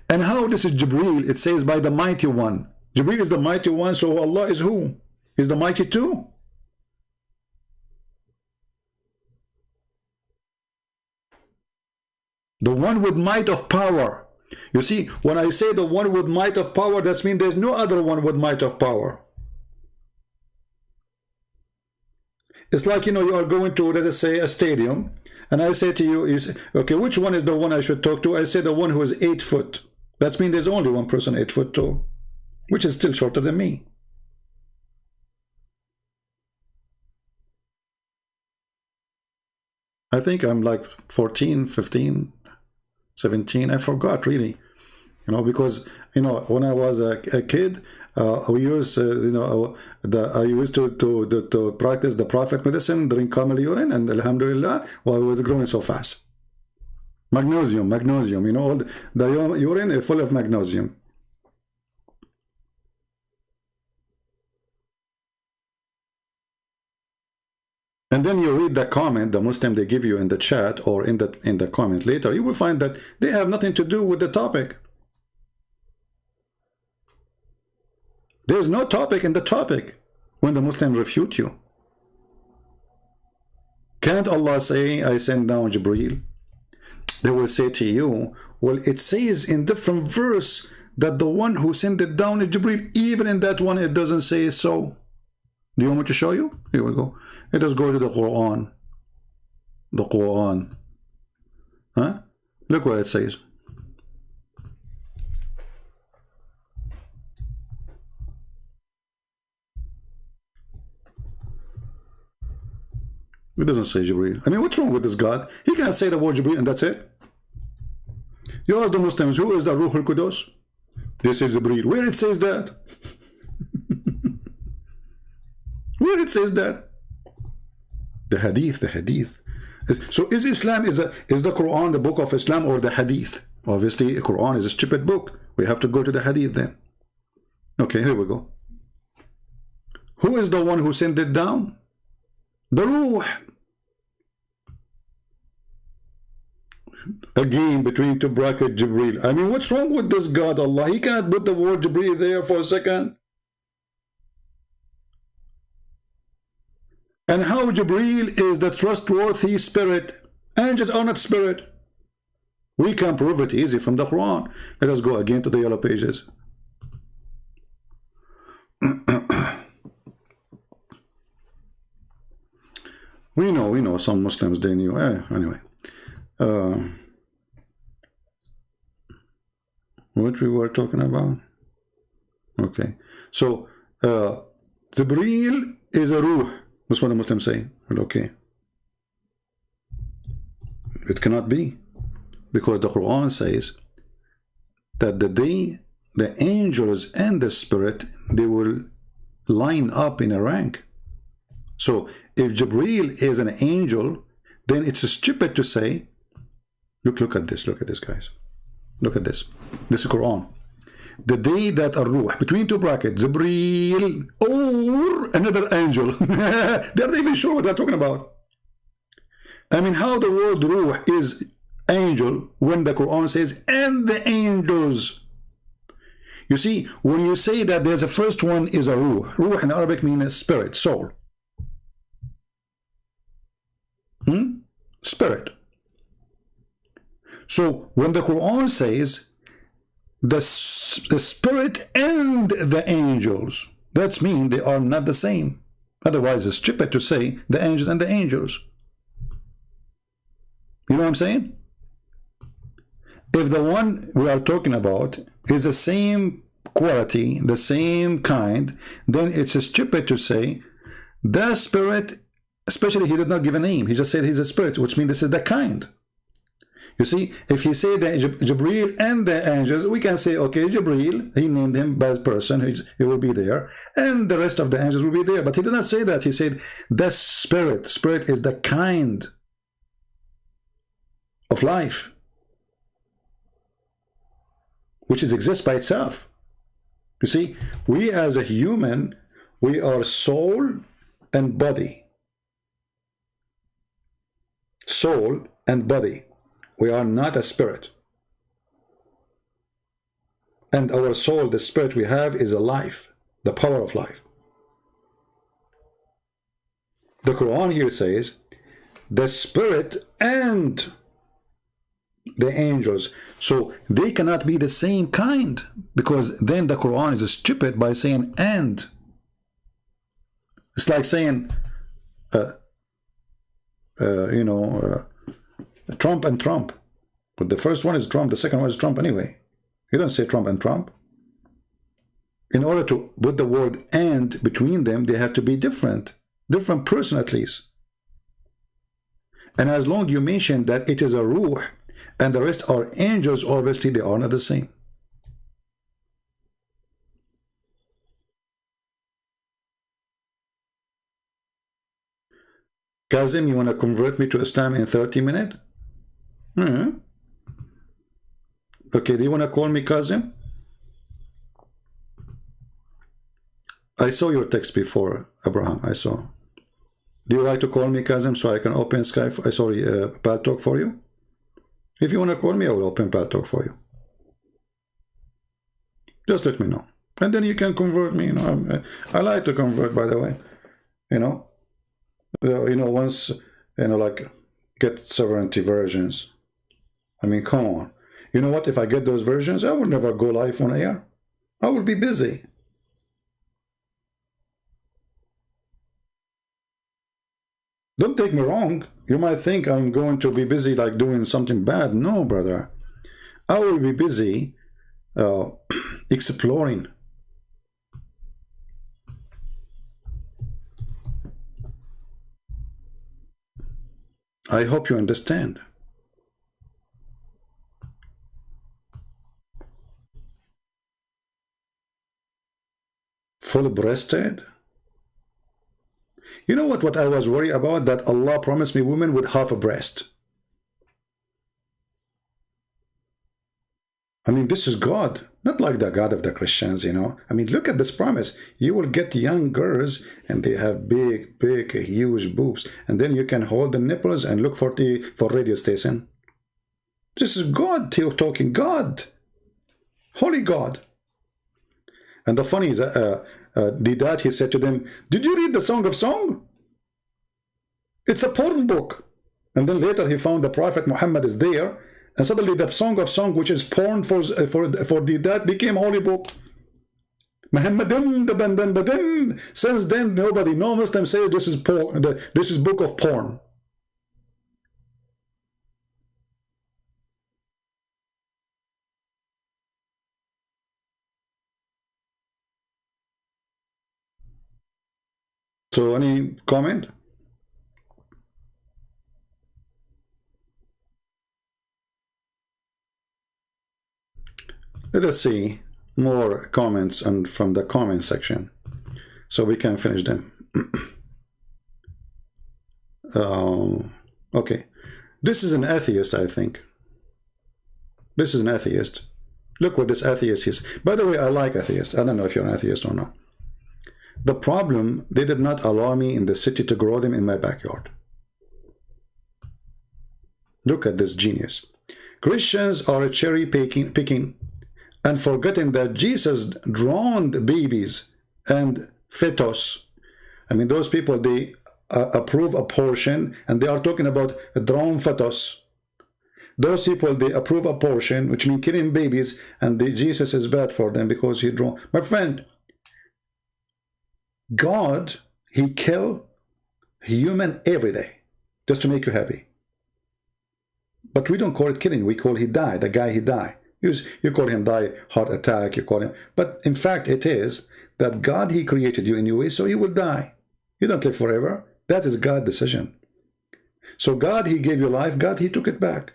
And how this is Jibreel? It says by the mighty one. Jibreel is the mighty one, so Allah is who? Is the mighty too? The one with might of power. You see, when I say the one with might of power, that means there's no other one with might of power. It's like, you know, you are going to, let us say, a stadium, and I say to you, okay, which one is the one I should talk to? I say the one who is 8 foot. That means there's only one person 8 foot tall, which is still shorter than me. I think I'm like 14, 15, 17. I forgot really, you know, because, you know, when I was a kid, we used, you know, I used to practice the Prophet medicine, drink camel urine, and Alhamdulillah, while I was growing so fast. Magnesium, you know, all the urine is full of magnesium. And then you read the comment, the Muslim they give you in the chat or in the comment later, you will find that they have nothing to do with the topic. There's no topic in the topic when the Muslims refute you. Can't Allah say, I send down Jibreel? They will say to you, well, it says in different verse that the one who sent it down is Jibreel. Even in that one, it doesn't say so. Do you want me to show you? Here we go. Let us go to the Quran. The Quran. Huh? Look what it says. It doesn't say Jibreel. I mean, what's wrong with this God? He can't say the word Jibreel and that's it. You ask the Muslims, who is the Ruh al-Qudus? This is Jibreel. Where it says that? Where it says that? The Hadith, the Hadith. So is Islam, is the Quran the book of Islam or the Hadith? Obviously, the Quran is a stupid book. We have to go to the Hadith then. Okay, here we go. Who is the one who sent it down? The Ruh. Again, between two brackets, Jibreel. I mean, what's wrong with this God, Allah? He cannot put the word Jibreel there for a second. And how Jibreel is the trustworthy spirit. Angels are not spirit. We can prove it easy from the Quran. Let us go again to the yellow pages. We know some Muslims, they knew. Anyway. What we were talking about? Okay. So, Jibreel is a Ruh. That's what the Muslims say. Well, okay. It cannot be. Because the Quran says that the day the angels and the spirit, they will line up in a rank. So, if Jibreel is an angel, then it's stupid to say, look at this, guys. Look at this. This is Quran. The day that a Ruh, between two brackets, Jibreel, or another angel. They're not even sure what they're talking about. I mean, how the word Ruh is angel when the Quran says, and the angels. You see, when you say that there's a first one is a Ruh. Ruh in Arabic means spirit, soul. Spirit. So when the Quran says the spirit and the angels, that means they are not the same. Otherwise it's stupid to say the angels and the angels. You know what I'm saying? If the one we are talking about is the same quality, the same kind, then it's stupid to say the spirit. Especially, he did not give a name. He just said he's a spirit, which means this is the kind. You see, if he said that Jibreel and the angels, we can say, okay, Jibreel, he named him by person, he will be there, and the rest of the angels will be there. But he did not say that. He said the spirit. Spirit is the kind of life, which exists by itself. You see, we as a human, we are soul and body. Soul and body. We are not a spirit. And our soul, the spirit we have, is a life, the power of life. The Quran here says the spirit and the angels. So they cannot be the same kind, because then the Quran is stupid by saying and. It's like saying Trump and Trump. But the first one is Trump, the second one is Trump anyway. You don't say Trump and Trump. In order to put the word and between them, they have to be different. Different person at least. And as long as you mention that it is a Ruh and the rest are angels, obviously they are not the same. Kazim, you want to convert me to Islam in 30 minutes? Okay, do you want to call me Kazim? I saw your text before, Abraham. I saw. Do you like to call me Kazim so I can open Skype? Pal Talk for you? If you want to call me, I will open Pal Talk for you. Just let me know. And then you can convert me. You know, I like to convert, by the way. You know, once, like, get sovereignty versions. I mean, come on. You know what? If I get those versions, I will never go live on air. I will be busy. Don't take me wrong. You might think I'm going to be busy like doing something bad. No, brother. I will be busy exploring. I hope you understand. Full-breasted? You know what I was worried about? That Allah promised me women with half a breast. I mean, this is God, not like the God of the Christians, you know. I mean, look at this promise. You will get young girls and they have big, huge boobs. And then you can hold the nipples and look for radio station. This is God talking, God. Holy God. And the funny is, Didat, he said to them, did you read the Song of Song? It's a porn book. And then later he found the Prophet Muhammad is there, and suddenly the Song of Song, which is porn for Didat, became holy book. Since then, nobody, no Muslim says this is porn. This is book of porn. So, any comment? Let us see more comments from the comment section, so we can finish them. Okay, this is an atheist, I think. This is an atheist. Look what this atheist is. By the way, I like atheists. I don't know if you're an atheist or not. The problem, they did not allow me in the city to grow them in my backyard. Look at this genius. Christians are cherry picking and forgetting that Jesus drowned babies and fetus. I mean, those people, they approve abortion, and they are talking about a drowned fetus. Those people, they approve abortion, which means killing babies, and Jesus is bad for them because he drowned. My friend, God, he kill human every day just to make you happy. But we don't call it killing. We call he died. The guy, he died. You call him die, heart attack, you call him. But in fact, it is that God, he created you anyway, so you will die. You don't live forever. That is God's decision. So God, he gave you life. God, he took it back.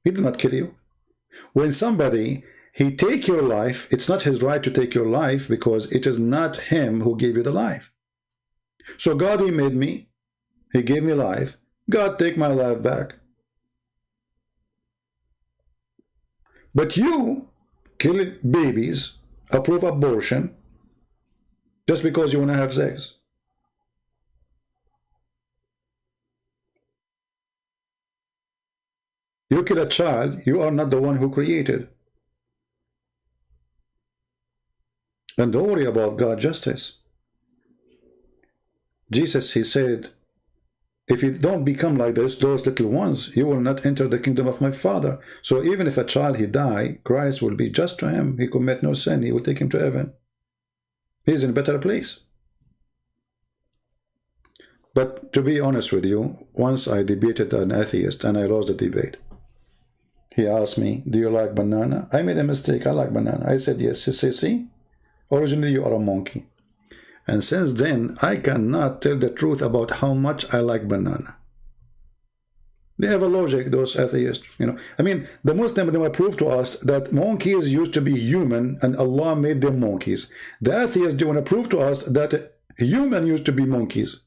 He did not kill you. When somebody, he take your life, it's not his right to take your life because it is not him who gave you the life. So God, he made me. He gave me life. God, take my life back. But you kill babies, approve abortion, just because you want to have sex. You kill a child, you are not the one who created. And don't worry about God's justice. Jesus, he said, if you don't become like those little ones, you will not enter the kingdom of my Father. So even if a child, he die, Christ will be just to him. He commit no sin. He will take him to heaven. He's in a better place. But to be honest with you, once I debated an atheist and I lost the debate. He asked me, do you like banana? I made a mistake. I like banana. I said, yes. He said, see, originally you are a monkey. And since then, I cannot tell the truth about how much I like banana. They have a logic, those atheists. You know, I mean, the Muslims, they will prove to us that monkeys used to be human and Allah made them monkeys. The atheists, they want to prove to us that human used to be monkeys.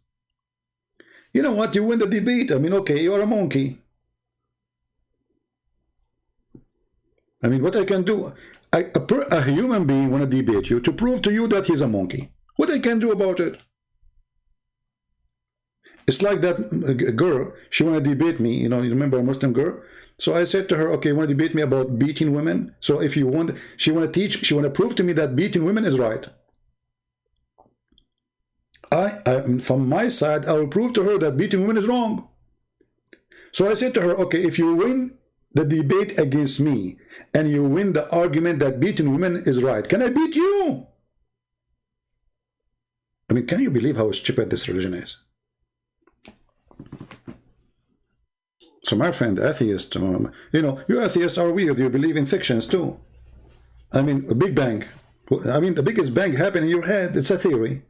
You know what? You win the debate. I mean, okay, you're a monkey. I mean, what I can do, a human being want to debate you to prove to you that he's a monkey. What I can do about it? It's like that girl, she want to debate me, you know, you remember a Muslim girl? So I said to her, okay, you want to debate me about beating women? So if you want, she want to teach, she want to prove to me that beating women is right. From my side, I will prove to her that beating women is wrong. So I said to her, okay, if you win the debate against me and you win the argument that beating women is right, can I beat you? I mean, can you believe how stupid this religion is? So my friend, atheist, you know, you atheists are weird. You believe in fictions too. I mean, a Big Bang. I mean, the biggest bang happened in your head. It's a theory.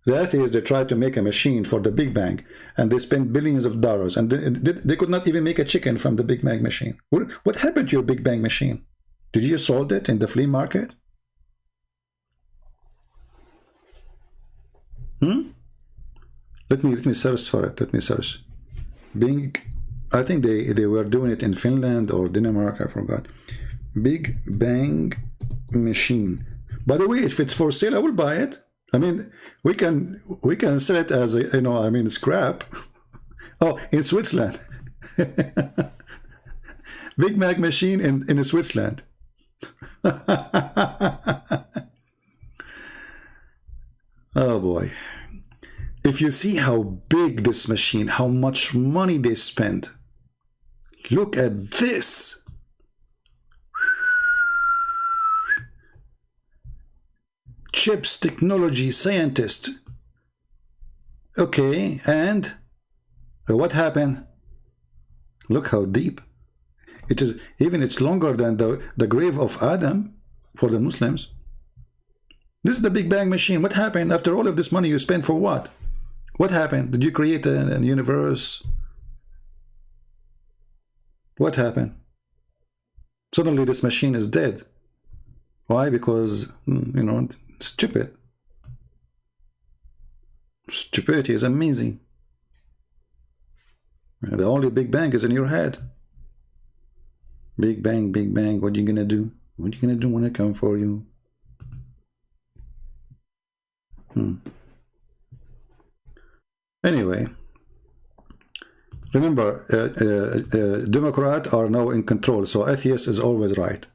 The atheists, they tried to make a machine for the Big Bang, and they spent billions of dollars, and they could not even make a chicken from the Big Bang machine. What happened to your Big Bang machine? Did you sold it in the flea market? Let me search for it. Let me search. I think they were doing it in Finland or Denmark, I forgot. Big Bang machine. By the way, if it's for sale, I will buy it. I mean, we can sell it as a, you know, I mean, scrap. Oh, in Switzerland. Big Bang machine in Switzerland. Oh boy. If you see how big this machine, how much money they spend, look at this. Chips, technology, scientist. Okay, and what happened? Look how deep. It is, even it's longer than the grave of Adam for the Muslims. This is the Big Bang machine. What happened after all of this money you spent for what? What happened? Did you create a universe? What happened? Suddenly this machine is dead. Why? Because, you know, stupid. Stupidity is amazing. The only Big Bang is in your head. Big Bang, Big Bang, what are you gonna do? What are you gonna do when I come for you? Anyway, remember, Democrats are now in control, so atheist is always right.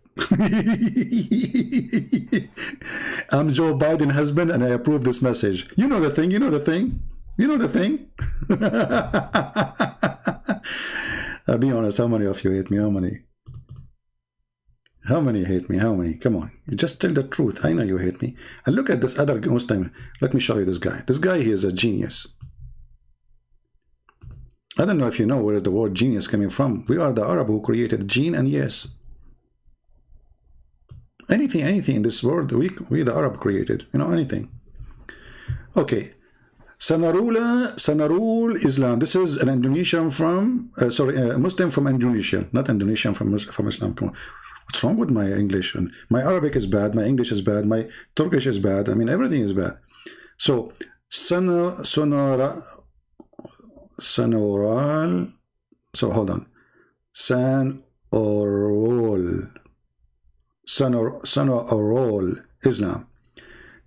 I'm Joe Biden's husband and I approve this message. You know the thing, you know the thing, you know the thing. I'll be honest, how many of you hate me? How many? How many hate me? How many? Come on, you just tell the truth. I know you hate me. And look at this other Muslim. Let me show you this guy. This guy, he is a genius. I don't know if you know where is the word genius coming from. We are the Arab who created gene and yes. Anything in this world, we the Arab created. You know, anything. Okay. Sanarul Islam. This is an Indonesian from, a Muslim from Indonesia. Not Indonesian from Islam. Come on. What's wrong with my English? My Arabic is bad. My English is bad. My Turkish is bad. I mean, everything is bad. So, Sanoral. So, hold on. Sanoral Islam.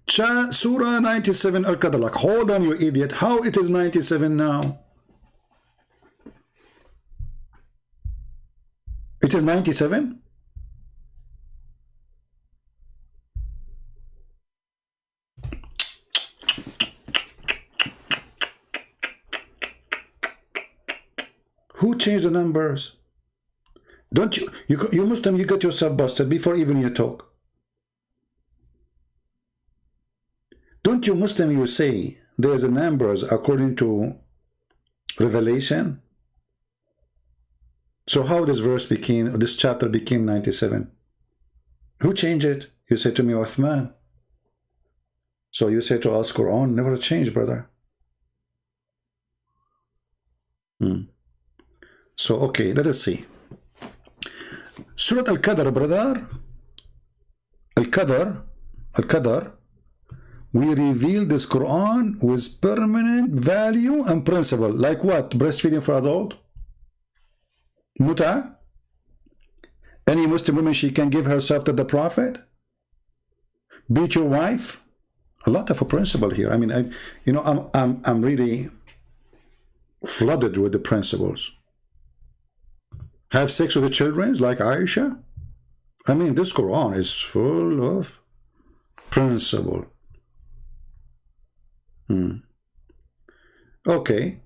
Surah 97 Al-Qadr. Like, hold on, you idiot. How it is 97 now? It is 97? Who changed the numbers? Don't you Muslim, you got yourself busted before even you talk. Don't you Muslim, you say there's a numbers according to Revelation? So how this chapter became 97? Who changed it? You say to me, Uthman. So you say to us, Quran never changed, brother. So, okay, let us see. Surah Al-Qadr, brother. Al-Qadr. We reveal this Quran with permanent value and principle. Like what? Breastfeeding for adult? Muta? Any Muslim woman, she can give herself to the Prophet? Beat your wife? A lot of a principle here. I mean, I'm really flooded with the principles. Have sex with the children like Aisha. I mean, this Quran is full of principle. Okay.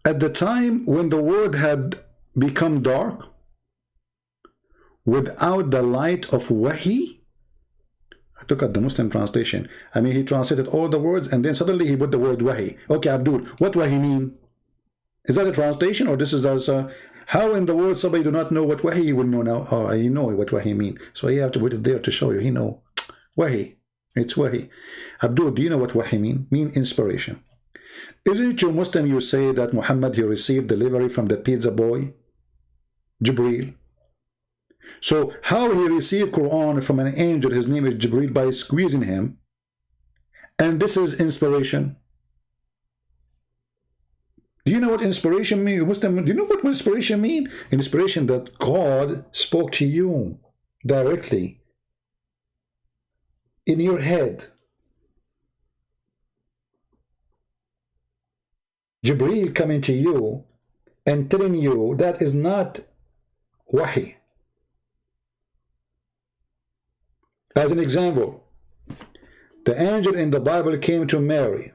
At the time when the world had become dark, without the light of Wahi, I took out the Muslim translation. I mean, he translated all the words and then suddenly he put the word Wahi. Okay, Abdul, what Wahi mean? Is that a translation or this is also... How in the world somebody do not know what Wahi will know now? Oh, I know what Wahi mean. So you have to put it there to show you. He know. Wahi. It's Wahi. Abdul, do you know what Wahi mean? Mean inspiration. Isn't it you Muslim you say that Muhammad, he received delivery from the pizza boy? Jibreel. So how he received Quran from an angel, his name is Jibreel, by squeezing him. And this is inspiration. Do you know what inspiration means? Muslim, do you know what inspiration means? Inspiration that God spoke to you directly in your head. Jibreel coming to you and telling you that is not Wahi. As an example, the angel in the Bible came to Mary.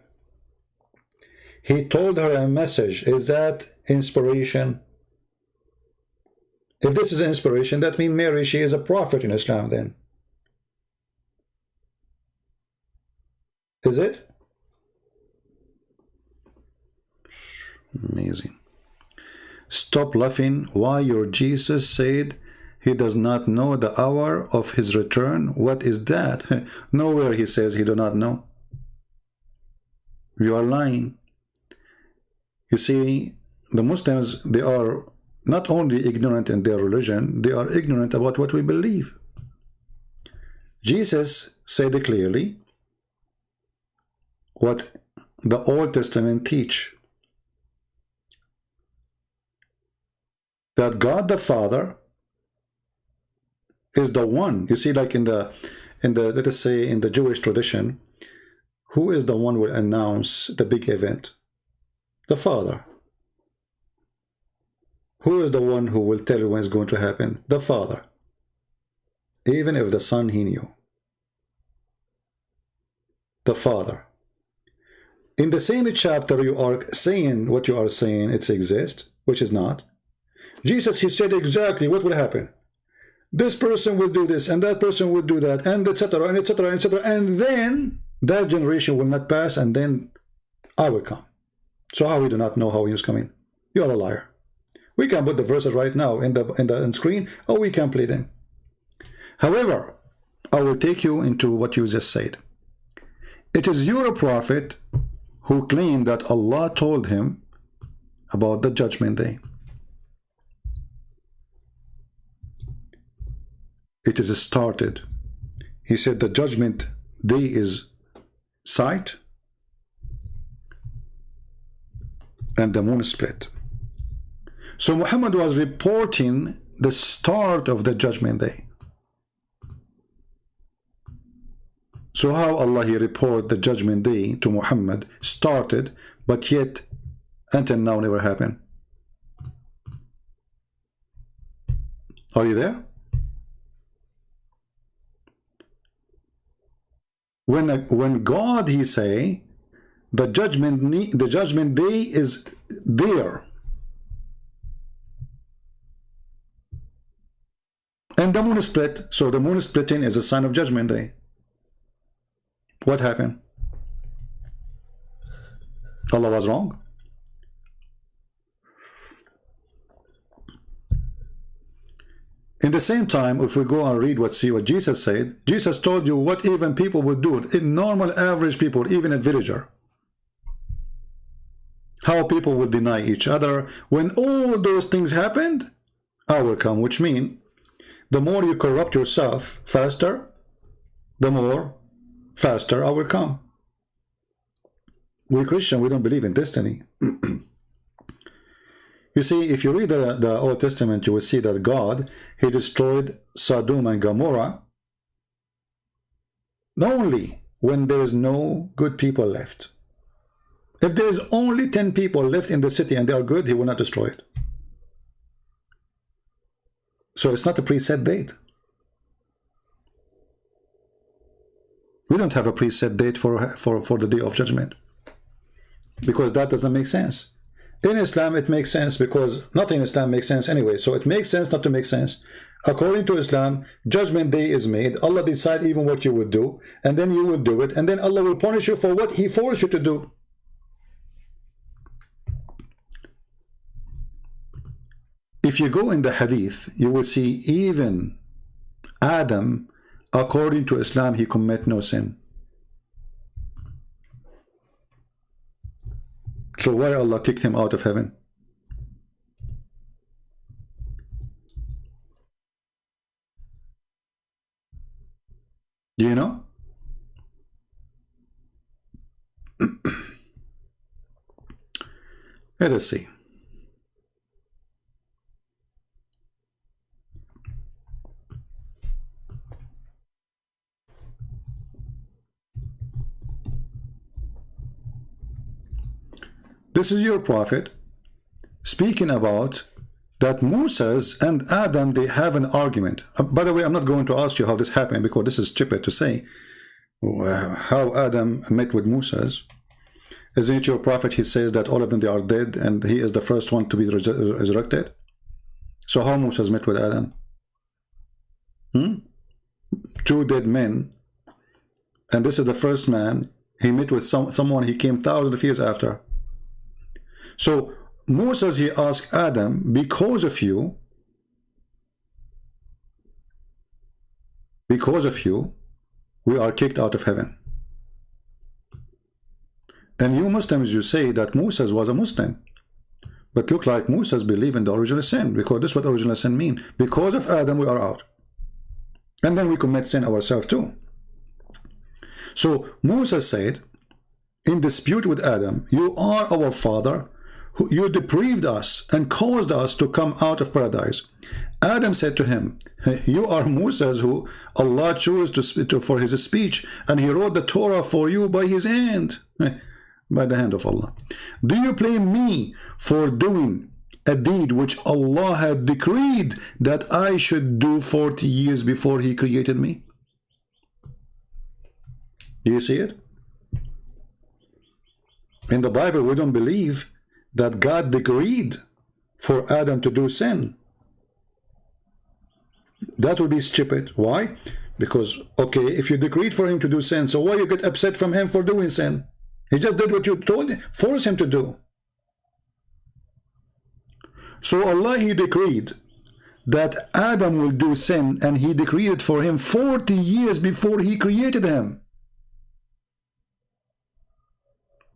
He told her a message. Is that inspiration? If this is inspiration, that means Mary, she is a prophet in Islam then. Is it? Amazing. Stop laughing. Why your Jesus said he does not know the hour of his return? What is that? Nowhere he says he do not know. You are lying. You see, the Muslims, they are not only ignorant in their religion, they are ignorant about what we believe. Jesus said clearly what the Old Testament teach. That God the Father is the one. You see, like in the let us say in the Jewish tradition, who is the one who will announce the big event? The Father. Who is the one who will tell you when it's going to happen? The Father. Even if the Son he knew. The Father. In the same chapter you are saying what you are saying, it exists, which is not. Jesus, he said exactly what will happen. This person will do this, and that person will do that, and etc., and etc., etc., and then that generation will not pass, and then I will come. So how we do not know how he is coming? You are a liar. We can put the verses right now in the screen, or we can play them. However, I will take you into what you just said. It is your prophet who claimed that Allah told him about the judgment day. It is started. He said the judgment day is sight and the moon split. So Muhammad was reporting the start of the judgment day. So how Allah he report the judgment day to Muhammad started, but yet until now never happened? Are you there? When God he say the judgment day is there, and the moon split, so the moon splitting is a sign of judgment day. What happened? Allah was wrong. In the same time, if we go and read what Jesus said, Jesus told you what even people would do, in normal average people, even a villager. How people would deny each other. When all those things happened, I will come, which means the more you corrupt yourself faster, the more faster I will come. We Christian, we don't believe in destiny. You see, if you read the Old Testament, you will see that God, he destroyed Sodom and Gomorrah, not only when there is no good people left. If there is only 10 people left in the city and they are good, he will not destroy it. So it's not a preset date. We don't have a preset date for the day of judgment, because that doesn't make sense. In Islam it makes sense, because nothing in Islam makes sense anyway, so it makes sense not to make sense. According to Islam, judgment day is made. Allah decide even what you would do, and then you will do it, and then Allah will punish you for what he forced you to do. If you go in the hadith, you will see even Adam, according to Islam, he commit no sin. So why Allah kicked him out of heaven? Do you know? Let us see. This is your prophet speaking about that Moses and Adam, they have an argument. By the way, I'm not going to ask you how this happened, because this is stupid to say. How Adam met with Moses. Isn't it your prophet, he says that all of them, they are dead, and he is the first one to be resurrected? So how Moses met with Adam? Two dead men, and this is the first man. He met with someone he came thousands of years after. So Moses, he asked Adam, because of you, we are kicked out of heaven. And you Muslims, you say that Moses was a Muslim, but look like Moses believed in the original sin, because this is what original sin mean. Because of Adam, we are out, and then we commit sin ourselves too. So Moses said, in dispute with Adam, you are our father, you deprived us and caused us to come out of paradise. Adam said to him, you are Moses, who Allah chose for his speech, and he wrote the Torah for you by his hand, by the hand of Allah. Do you blame me for doing a deed which Allah had decreed that I should do 40 years before he created me? Do you see it? In the Bible, we don't believe that God decreed for Adam to do sin. That would be stupid. Why? Because, okay, if you decreed for him to do sin, so why you get upset from him for doing sin? He just did what you told him, forced him to do. So Allah, he decreed that Adam will do sin, and he decreed it for him 40 years before he created him.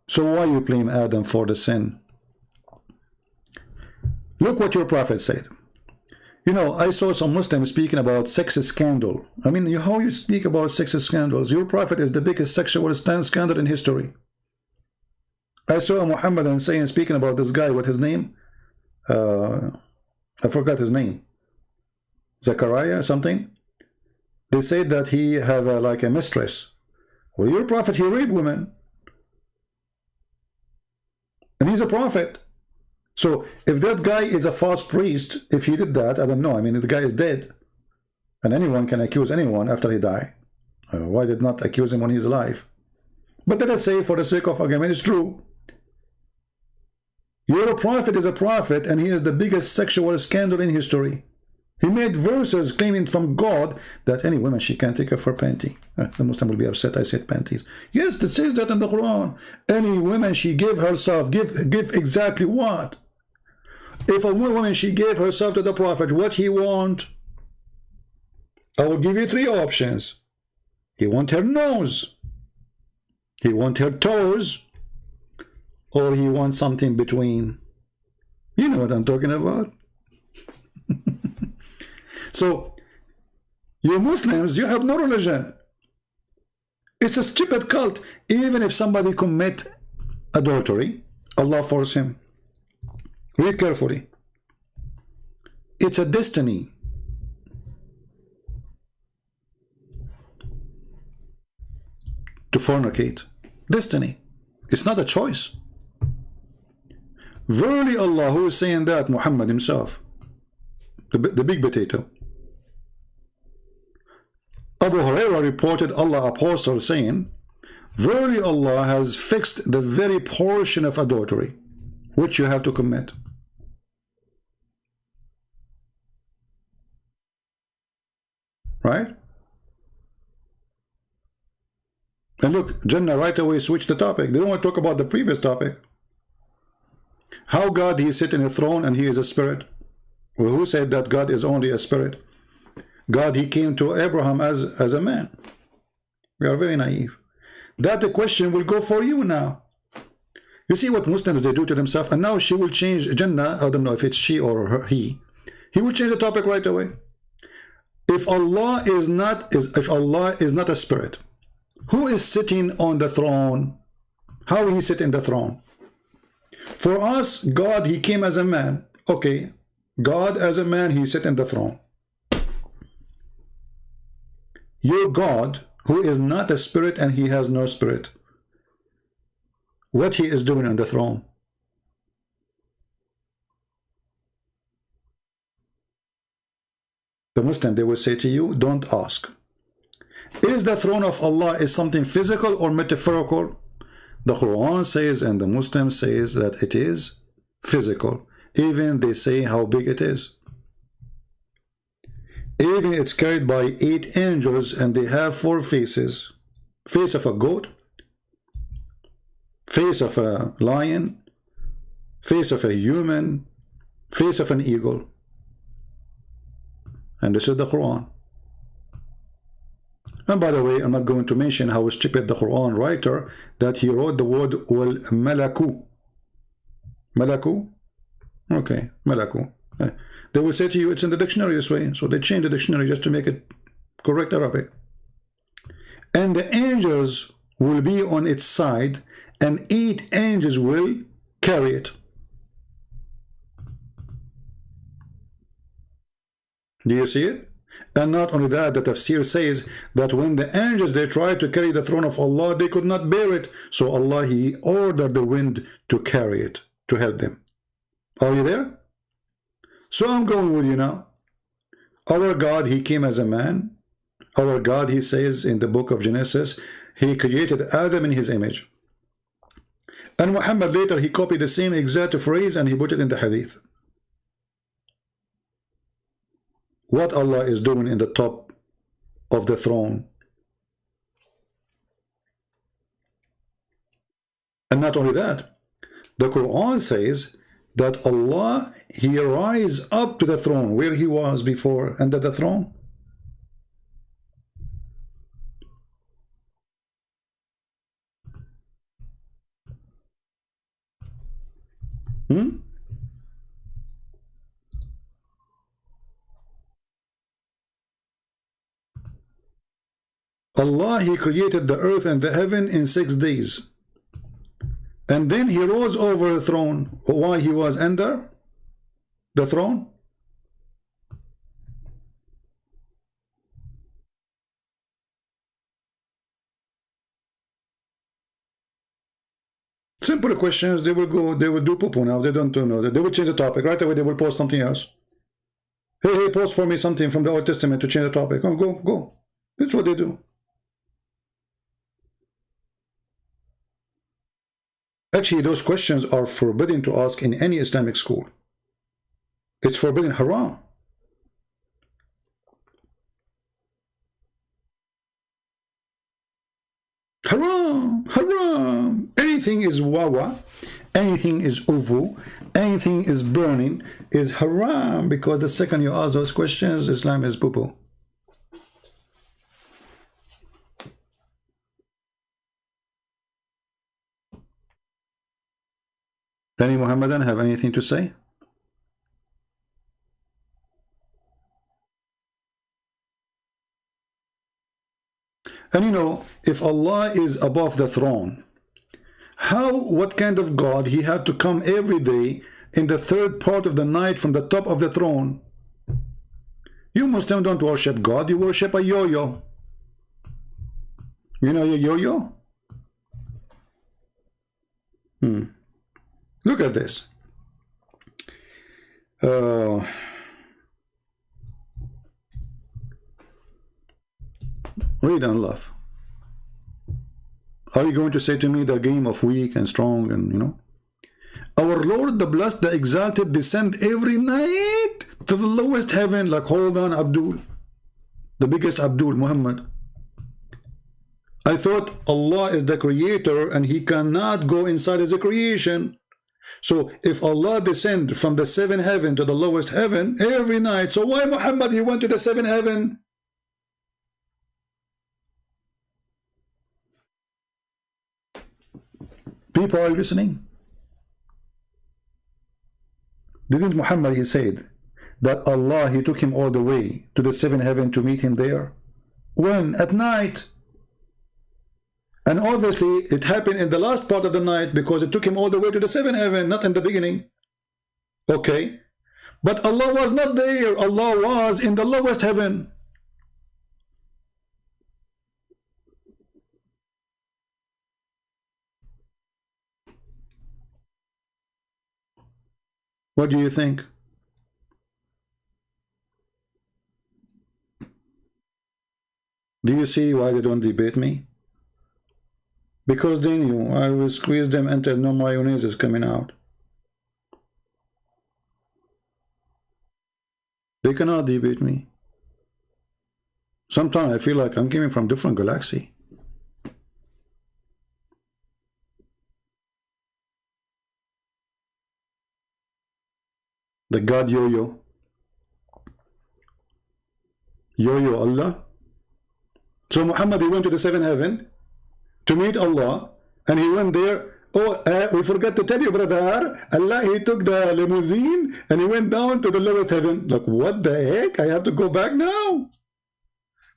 So why you blame Adam for the sin? Look what your prophet said. You know, I saw some Muslims speaking about sex scandal. I mean, how you speak about sex scandals? Your prophet is the biggest sexual scandal in history. I saw a Muhammadan saying, speaking about this guy, what his name? I forgot his name. Zachariah something. They said that he have like a mistress. Well, your prophet, he raped women. And he's a prophet. So if that guy is a false priest, if he did that, I don't know. I mean, the guy is dead, and anyone can accuse anyone after he die. Why did not accuse him when he's alive? But let us say, for the sake of argument, it's true. Your prophet is a prophet, and he is the biggest sexual scandal in history. He made verses claiming from God that any woman, she can take off her panty. The Muslim will be upset I said panties. Yes, it says that in the Quran. Any woman, she give herself, give exactly what? If a woman, she gave herself to the prophet, what he want? I will give you three options. He want her nose, he want her toes, or he wants something between. You know what I'm talking about. So, you Muslims, you have no religion. It's a stupid cult. Even if somebody commit adultery, Allah force him. Read carefully. It's a destiny. to fornicate. Destiny. It's not a choice. Verily Allah, who is saying that? Muhammad himself. The big potato. Abu Hurairah reported Allah apostle saying, verily Allah has fixed the very portion of adultery which you have to commit. Right? And look, Jannah right away switched the topic. They don't want to talk about the previous topic. How God, he is sitting in a throne and he is a spirit. Well, who said that God is only a spirit? God, he came to Abraham as a man. We are very naive. That the question will go for you now. You see what Muslims they do to themselves, and now she will change Jannah. I don't know if it's she or her, he will change the topic right away. If Allah is not a spirit, who is sitting on the throne? How will he sit in the throne? For us, God, he came as a man. Okay, God as a man, he sit in the throne. Your God, who is not a spirit and he has no spirit, what he is doing on the throne? The Muslim, they will say to you, don't ask. Is the throne of Allah is something physical or metaphorical? The Quran says and the Muslim says that it is physical. Even they say how big it is. Even it's carried by 8 angels and they have 4 faces. Face of a goat, face of a lion, face of a human, face of an eagle. And this is the Quran. And by the way, I'm not going to mention how stupid the Quran writer that he wrote the word wal malaku. Malaku? Okay, malaku. They will say to you it's in the dictionary this way, so they change the dictionary just to make it correct Arabic. And the angels will be on its side, and 8 angels will carry it. Do you see it? And not only that, the tafsir says that when the angels they tried to carry the throne of Allah, they could not bear it. So Allah, he ordered the wind to carry it, to help them. Are you there? So I'm going with you now. Our God, he came as a man. Our God, he says in the book of Genesis, he created Adam in his image. And Muhammad later, he copied the same exact phrase and he put it in the hadith. What Allah is doing in the top of the throne. And not only that, the Quran says that Allah, he rise up to the throne where he was before, under the throne. Allah, he created the earth and the heaven in 6 days. And then he rose over the throne. Why he was under the throne? Simple questions. They will go, they will do poo-poo now. They don't know. They will change the topic. Right away they will post something else. Hey, post for me something from the Old Testament to change the topic. Oh, go. That's what they do. Actually, those questions are forbidden to ask in any Islamic school. It's forbidden, haram. Haram. Anything is wawa, anything is uvu, anything is burning is haram, because the second you ask those questions, Islam is poo-poo. Any Muhammadan have anything to say? And you know, if Allah is above the throne, what kind of God he had to come every day in the 3rd part of the night from the top of the throne? You Muslims don't worship God, you worship a yo-yo. You know your yo-yo? Look at this. Read and laugh. Are you going to say to me the game of weak and strong and, you know? Our Lord, the Blessed, the Exalted, descend every night to the lowest heaven. Like, hold on, Abdul. The biggest Abdul, Muhammad. I thought Allah is the creator and he cannot go inside his creation. So if Allah descend from the seventh heaven to the lowest heaven every night, so why Muhammad, he went to the seventh heaven? People are listening. Didn't Muhammad, he said that Allah, he took him all the way to the seventh heaven to meet him there? When? At night. And obviously it happened in the last part of the night because it took him all the way to the seventh heaven, not in the beginning. Okay. But Allah was not there. Allah was in the lowest heaven. What do you think? Do you see why they don't debate me? Because they knew I will squeeze them until no mayonnaise is coming out. They cannot debate me. Sometimes I feel like I'm coming from different galaxy. The God Yo-Yo. Yo-Yo Allah. So Muhammad, he went to the seventh heaven to meet Allah, and he went there. Oh, we forgot to tell you, brother, Allah, he took the limousine and he went down to the lowest heaven. Like, what the heck? I have to go back now.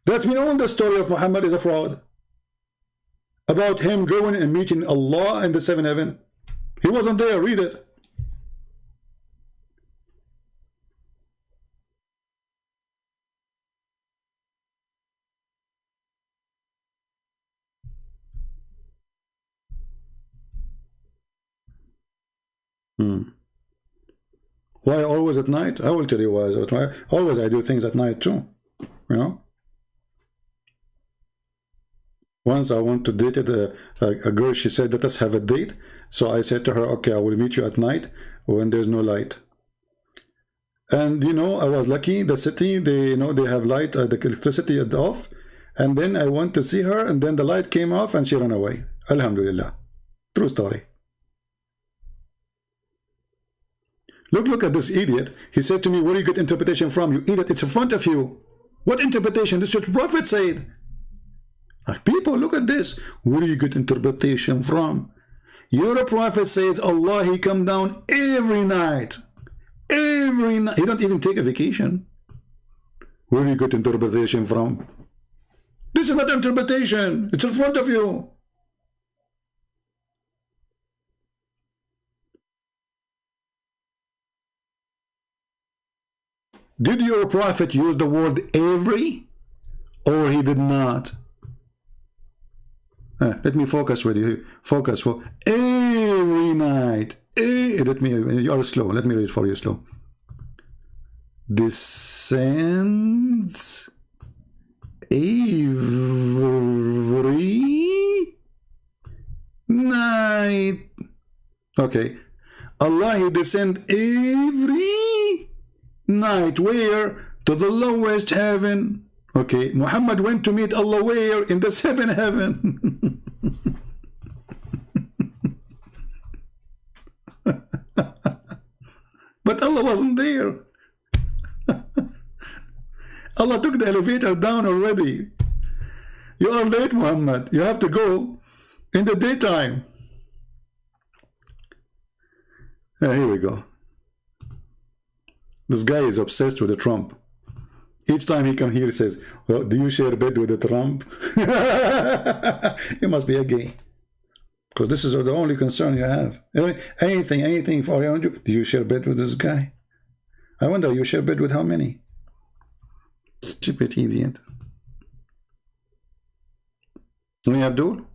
That's mean all the story of Muhammad is a fraud. About him going and meeting Allah in the seventh heaven. He wasn't there. Read it. Why always at night? I will tell you why. Always I do things at night too. You know? Once I want to date a girl, she said, let us have a date. So I said to her, okay, I will meet you at night when there's no light. And you know, I was lucky. The city, they have light, the electricity off. And then I went to see her, and then the light came off and she ran away. Alhamdulillah. True story. Look at this idiot. He said to me, where do you get interpretation from? You idiot, it's in front of you. What interpretation? This is what the Prophet said. People, look at this. Where do you get interpretation from? Your Prophet says Allah, he come down every night. Every night. He don't even take a vacation. Where do you get interpretation from? This is not interpretation. It's in front of you. Did your Prophet use the word every, or he did not? Let me focus with you. Focus for every night. You are slow. Let me read for you slow. Descends every night. Okay. Allah, he descend every night. Where? To the lowest heaven. Okay, Muhammad went to meet Allah where? In the seventh heaven. But Allah wasn't there. Allah took the elevator down already. You are late, Muhammad. You have to go in the daytime. Here we go. This guy is obsessed with the Trump. Each time he come here, he says, well, do you share bed with the Trump? You must be a gay. Because this is the only concern you have. Anything for around you. Do you share bed with this guy? I wonder, you share bed with how many? Stupid idiot. Me, Abdul?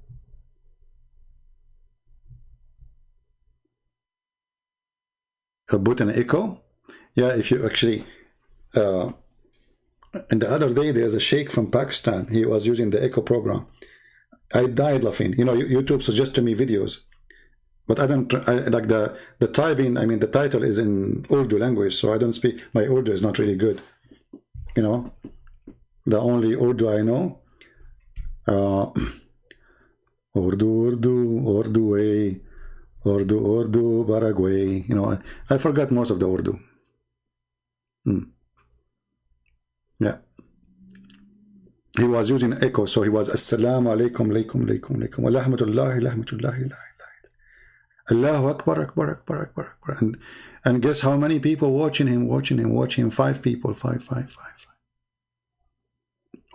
put an echo. Yeah, if you actually, and the other day there's a sheikh from Pakistan. He was using the echo program. I died laughing. You know, YouTube suggested me videos, but I don't like the typing. I mean, the title is in Urdu language, so I don't speak. My Urdu is not really good. You know, the only Urdu I know, Urdu way, Urdu, Paraguay. You know, I forgot most of the Urdu. Yeah. He was using echo, so he was Assalamu alaikum, alaikum, alaikum, alaikum, wa rahmatullahi, rahmatullahi, Allahu Akbar, Akbar, Akbar, Akbar, Akbar. And guess how many people watching him? 5 people, five.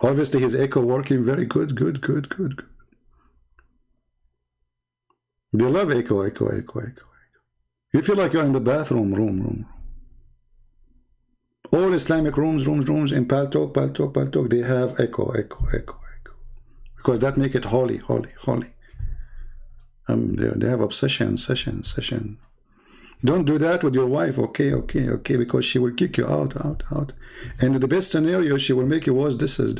Obviously his echo working very good. They love echo. You feel like you're in the bathroom, room. All Islamic rooms in Paltalk, they have echo. Because that make it holy. They have obsession, session. Don't do that with your wife, okay, because she will kick you out. And in the best scenario, she will make you worse. This is.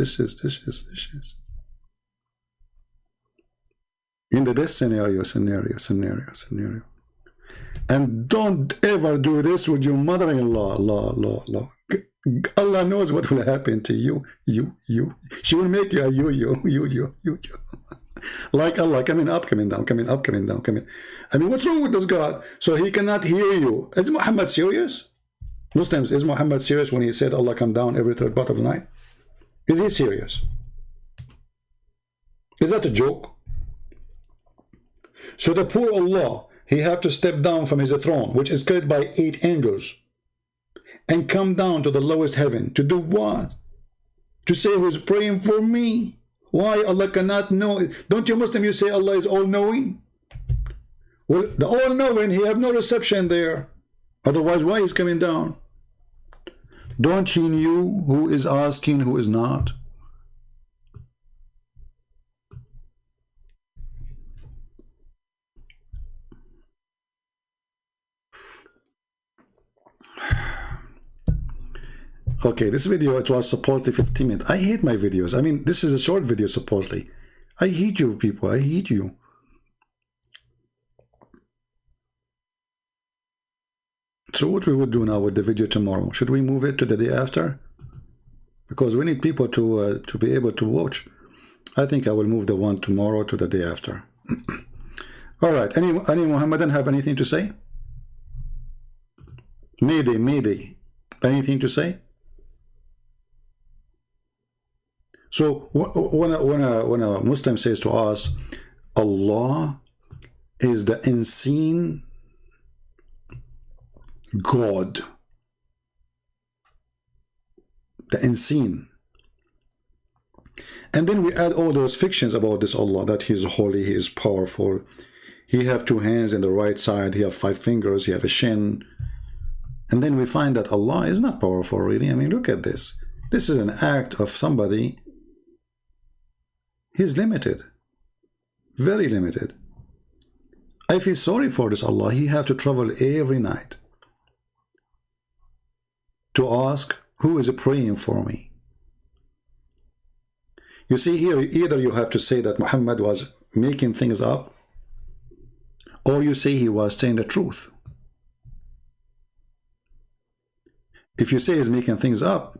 In the best scenario. And don't ever do this with your mother-in-law. Law. Allah knows what will happen to you. She will make you a you. Like Allah, coming up, coming down. I mean, what's wrong with this God? So he cannot hear you. Is Muhammad serious? Muslims, is Muhammad serious when he said Allah come down every third part of the night? Is he serious? Is that a joke? So the poor Allah, he have to step down from his throne, which is carried by 8 angels, and come down to the lowest heaven to do what? To say who's praying for me. Why Allah cannot know? Don't you Muslim, you say Allah is all-knowing? Well, the all-knowing, he have no reception there. Otherwise, why is coming down? Don't he knew who is asking, who is not? Okay, this video, it was supposedly 15 minutes. I hate my videos. I mean, this is a short video, supposedly. I hate you, people. I hate you. So what we would do now with the video tomorrow? Should we move it to the day after? Because we need people to be able to watch. I think I will move the one tomorrow to the day after. All right. Any Muhammadan have anything to say? Mayday. Anything to say? So when a Muslim says to us, Allah is the unseen God, the unseen, and then we add all those fictions about this Allah, that he is holy, he is powerful, he have 2 hands in the right side, he have 5 fingers, he have a shin, and then we find that Allah is not powerful really. I mean, look at this. This is an act of somebody. He's limited, very limited. I feel sorry for this Allah. He have to travel every night to ask, who is praying for me? You see here, either you have to say that Muhammad was making things up, or you say he was saying the truth. If you say he's making things up,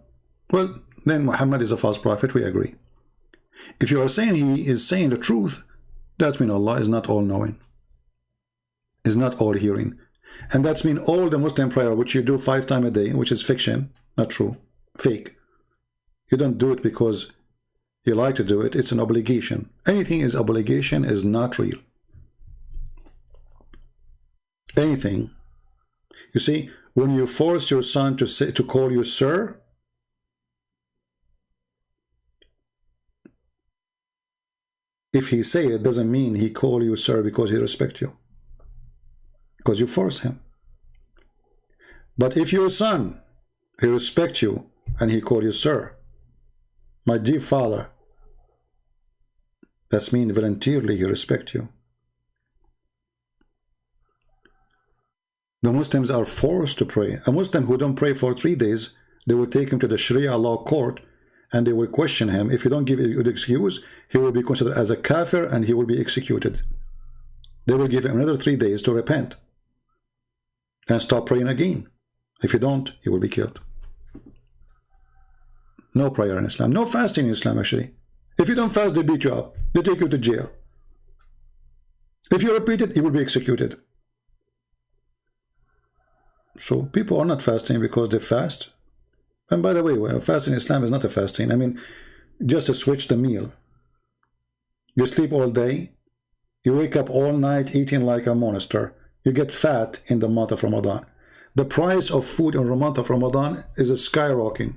well, then Muhammad is a false prophet, we agree. If you are saying he is saying the truth, that means Allah is not all-knowing, is not all-hearing. And that's mean all the Muslim prayer, which you do 5 times a day, which is fiction, not true, fake. You don't do it because you like to do it. It's an obligation. Anything is obligation is not real. Anything. You see, when you force your son to call you sir, if he say it, doesn't mean he call you sir because he respect you, because you force him. But if your son, he respect you and he call you sir, my dear father, that's mean voluntarily he respect you. The Muslims are forced to pray. A Muslim who don't pray for 3 days, they will take him to the Sharia law court and they will question him. If you don't give a good excuse, he will be considered as a kafir and he will be executed. They will give him another 3 days to repent and stop praying again. If you don't, you will be killed. No prayer in Islam. No fasting in Islam, actually. If you don't fast, they beat you up. They take you to jail. If you repeat it, you will be executed. So people are not fasting because they fast. And by the way, well, fasting in Islam is not a fasting. I mean, just to switch the meal. You sleep all day. You wake up all night eating like a monster. You get fat in the month of Ramadan. The price of food in the month of Ramadan is skyrocketing.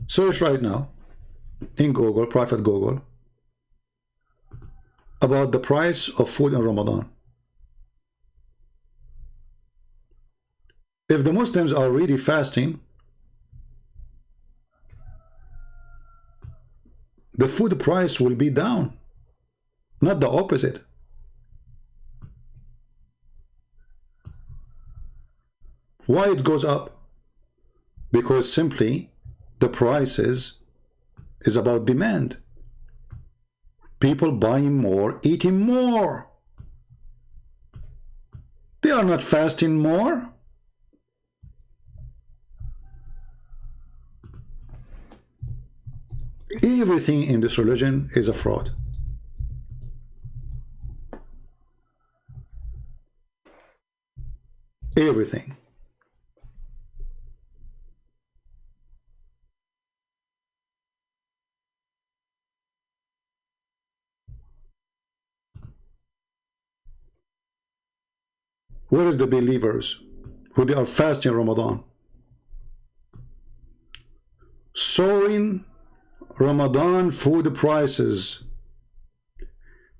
Search right now in Google, Prophet Google, about the price of food in Ramadan. If the Muslims are really fasting, the food price will be down, not the opposite. Why it goes up? Because simply the prices is about demand. People buying more, eating more. They are not fasting more. Everything in this religion is a fraud. Everything. Where is the believers who they are fasting Ramadan? Soaring Ramadan food prices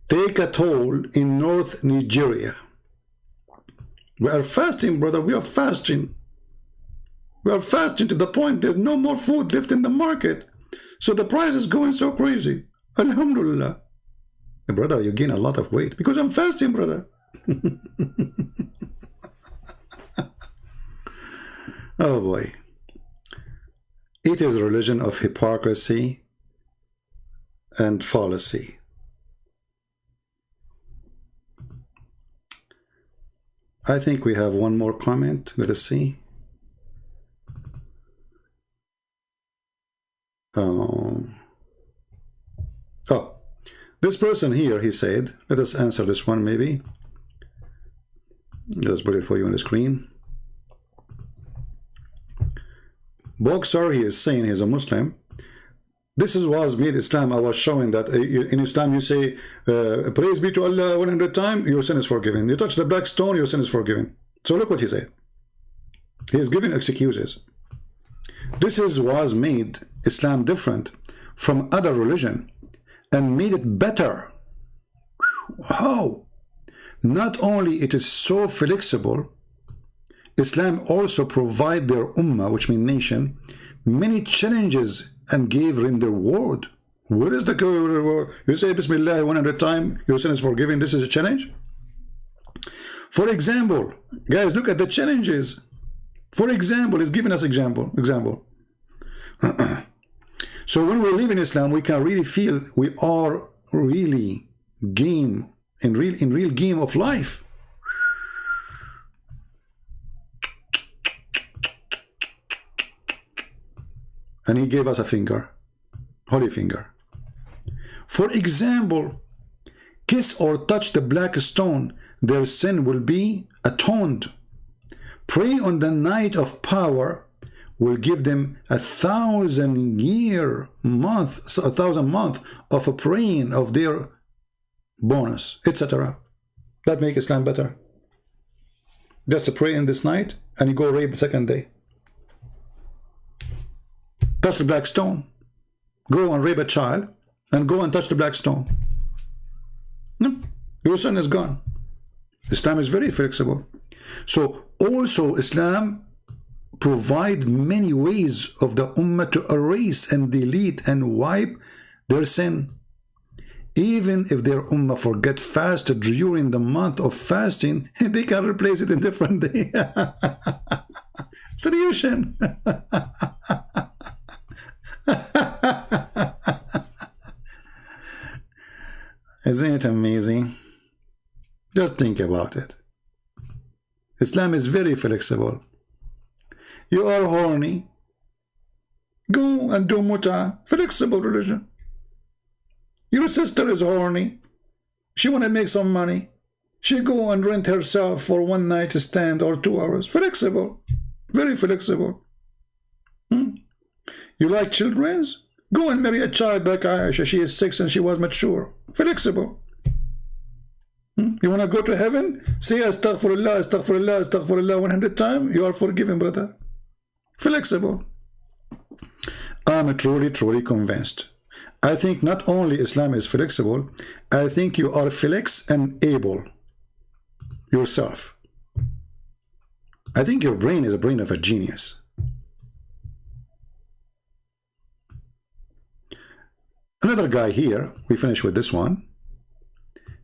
take a toll in North Nigeria. We are fasting, brother. We are fasting. We are fasting to the point there's no more food left in the market. So the price is going so crazy. Alhamdulillah. Brother, you gain a lot of weight because I'm fasting, brother. Oh boy. It is a religion of hypocrisy and fallacy. I think we have one more comment. Let us see. Oh, this person here, he said, let us answer this one maybe. Just put it for you on the screen. Boxer, he is saying he's a Muslim. This was made Islam. I was showing that in Islam you say, praise be to Allah 100 times, your sin is forgiven. You touch the black stone, your sin is forgiven. So look what he said. He is giving excuses. This was made Islam different from other religion and made it better. How? Not only it is so flexible, Islam also provide their ummah, which means nation, many challenges and gave them the reward. What is the reward? You say Bismillah 100 times, your sin is forgiven. This is a challenge. For example, guys, look at the challenges. For example, he's giving us example. So when we live in Islam, we can really feel we are really in real game of life. And he gave us a finger, holy finger. For example, kiss or touch the black stone, their sin will be atoned. Pray on the night of power will give them 1,000 month of a praying of their bonus, etc. That make Islam better. Just to pray in this night and you go rape the second day. Touch the black stone. Go and rape a child and go and touch the black stone. No, your sin is gone. Islam is very flexible. So also Islam provide many ways of the ummah to erase and delete and wipe their sin. Even if their ummah forget fast during the month of fasting, they can replace it in different day. Solution. Isn't it amazing? Just think about it. Islam is very flexible. You are horny, go and do muta. Flexible religion. Your sister is horny, she want to make some money, she go and rent herself for 1 night stand or 2 hours. Flexible. Very flexible. You like children's? Go and marry a child like Aisha. She is 6 and she was mature. Flexible. You want to go to heaven? Say astaghfirullah, astaghfirullah, astaghfirullah 100 times. You are forgiven, brother. Flexible. I'm truly convinced. I think not only Islam is flexible, I think you are flex and able yourself. I think your brain is a brain of a genius. Another guy here, we finish with this one.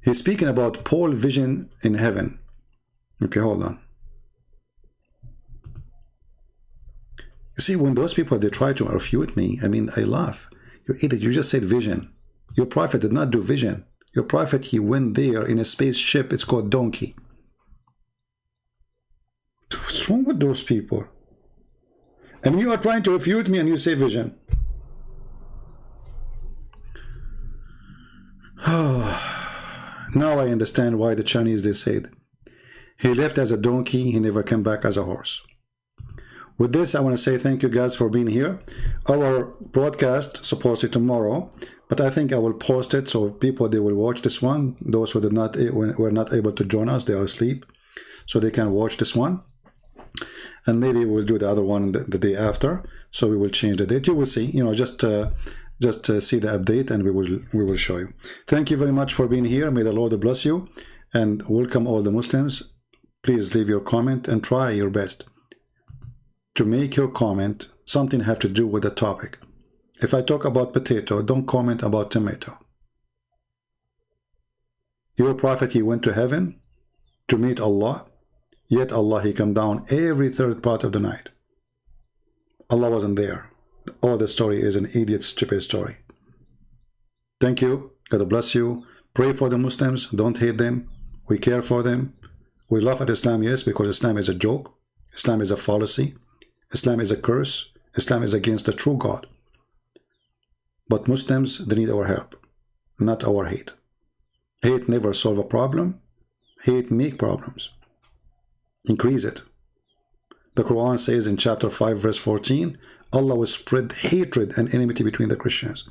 He's speaking about pole vision in heaven. Okay, hold on. You see, when those people, they try to refute me, I mean, I laugh. You idiot, you just said vision. Your prophet did not do vision. Your prophet, he went there in a spaceship. It's called donkey. What's wrong with those people? And you are trying to refute me and you say vision. Now I understand why the Chinese, they said, he left as a donkey, he never came back as a horse. With this, I want to say thank you guys for being here. Our broadcast supposed to be tomorrow, but I think I will post it so people, they will watch this one. Those who did not, were not able to join us, they are asleep, so they can watch this one. And maybe we'll do the other one the day after, so we will change the date. You will see, you know, just see the update and we will show you. Thank you very much for being here. May the Lord bless you, and welcome all the Muslims. Please leave your comment and try your best to make your comment something have to do with the topic. If I talk about potato, don't comment about tomato. Your prophet, he went to heaven to meet Allah, yet Allah, he come down every third part of the night. Allah wasn't there. All the story is an idiot, stupid story. Thank you. God bless you. Pray for the Muslims. Don't hate them. We care for them. We laugh at Islam, yes, because Islam is a joke. Islam is a fallacy. Islam is a curse. Islam is against the true God. But Muslims, they need our help, not our hate. Hate never solve a problem. Hate make problems. Increase it. The Quran says in chapter 5 verse 14, Allah will spread hatred and enmity between the Christians.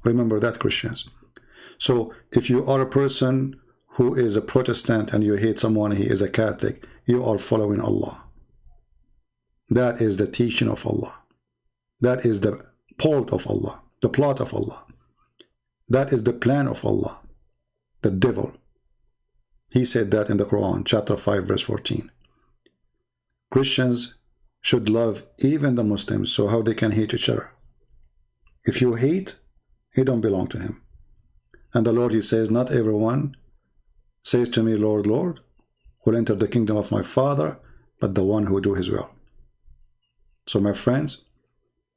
Remember that, Christians. So if you are a person who is a Protestant and you hate someone, he is a Catholic, you are following Allah. That is the teaching of Allah. That is the plot of Allah. The plot of Allah. That is the plan of Allah. The devil. He said that in the Quran, chapter 5, verse 14. Christians should love even the Muslims, so how they can hate each other. If you hate, you don't belong to him. And the Lord, he says, not everyone says to me, Lord, Lord, will enter the kingdom of my Father, but the one who do his will. So my friends,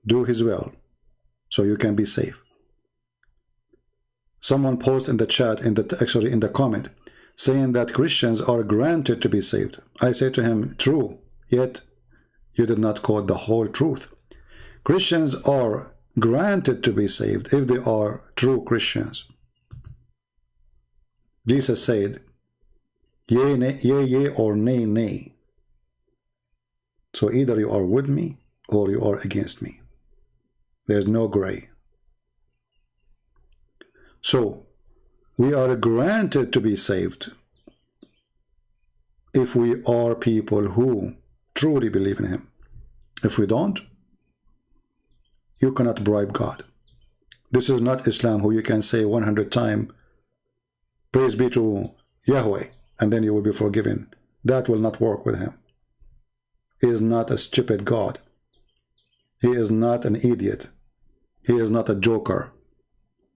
do his will, so you can be safe. Someone posted in the chat, actually in the comment, saying that Christians are granted to be saved. I say to him, true, yet you did not quote the whole truth. Christians are granted to be saved if they are true Christians. Jesus said, yea, nay, yea, or nay, nay. So either you are with me or you are against me. There's no gray. So we are granted to be saved if we are people who truly believe in him. If we don't, you cannot bribe God. This is not Islam who you can say 100 times, praise be to Yahweh, and then you will be forgiven. That will not work with him. He is not a stupid God. He is not an idiot. He is not a joker.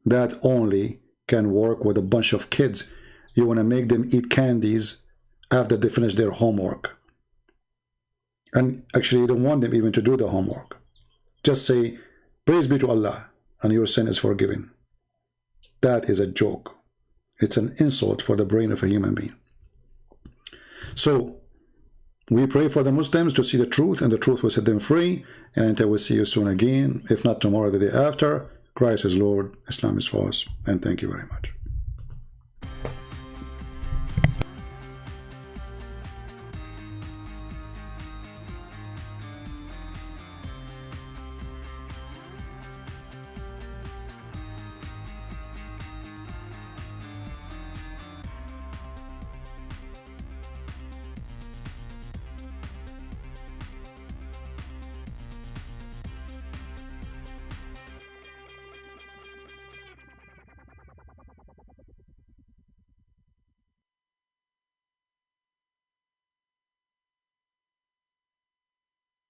That only can work with a bunch of kids. You want to make them eat candies after they finish their homework. And actually, you don't want them even to do the homework. Just say, praise be to Allah, and your sin is forgiven. That is a joke. It's an insult for the brain of a human being. So, we pray for the Muslims to see the truth, and the truth will set them free. And until we see you soon again, if not tomorrow, the day after, Christ is Lord, Islam is false. And thank you very much.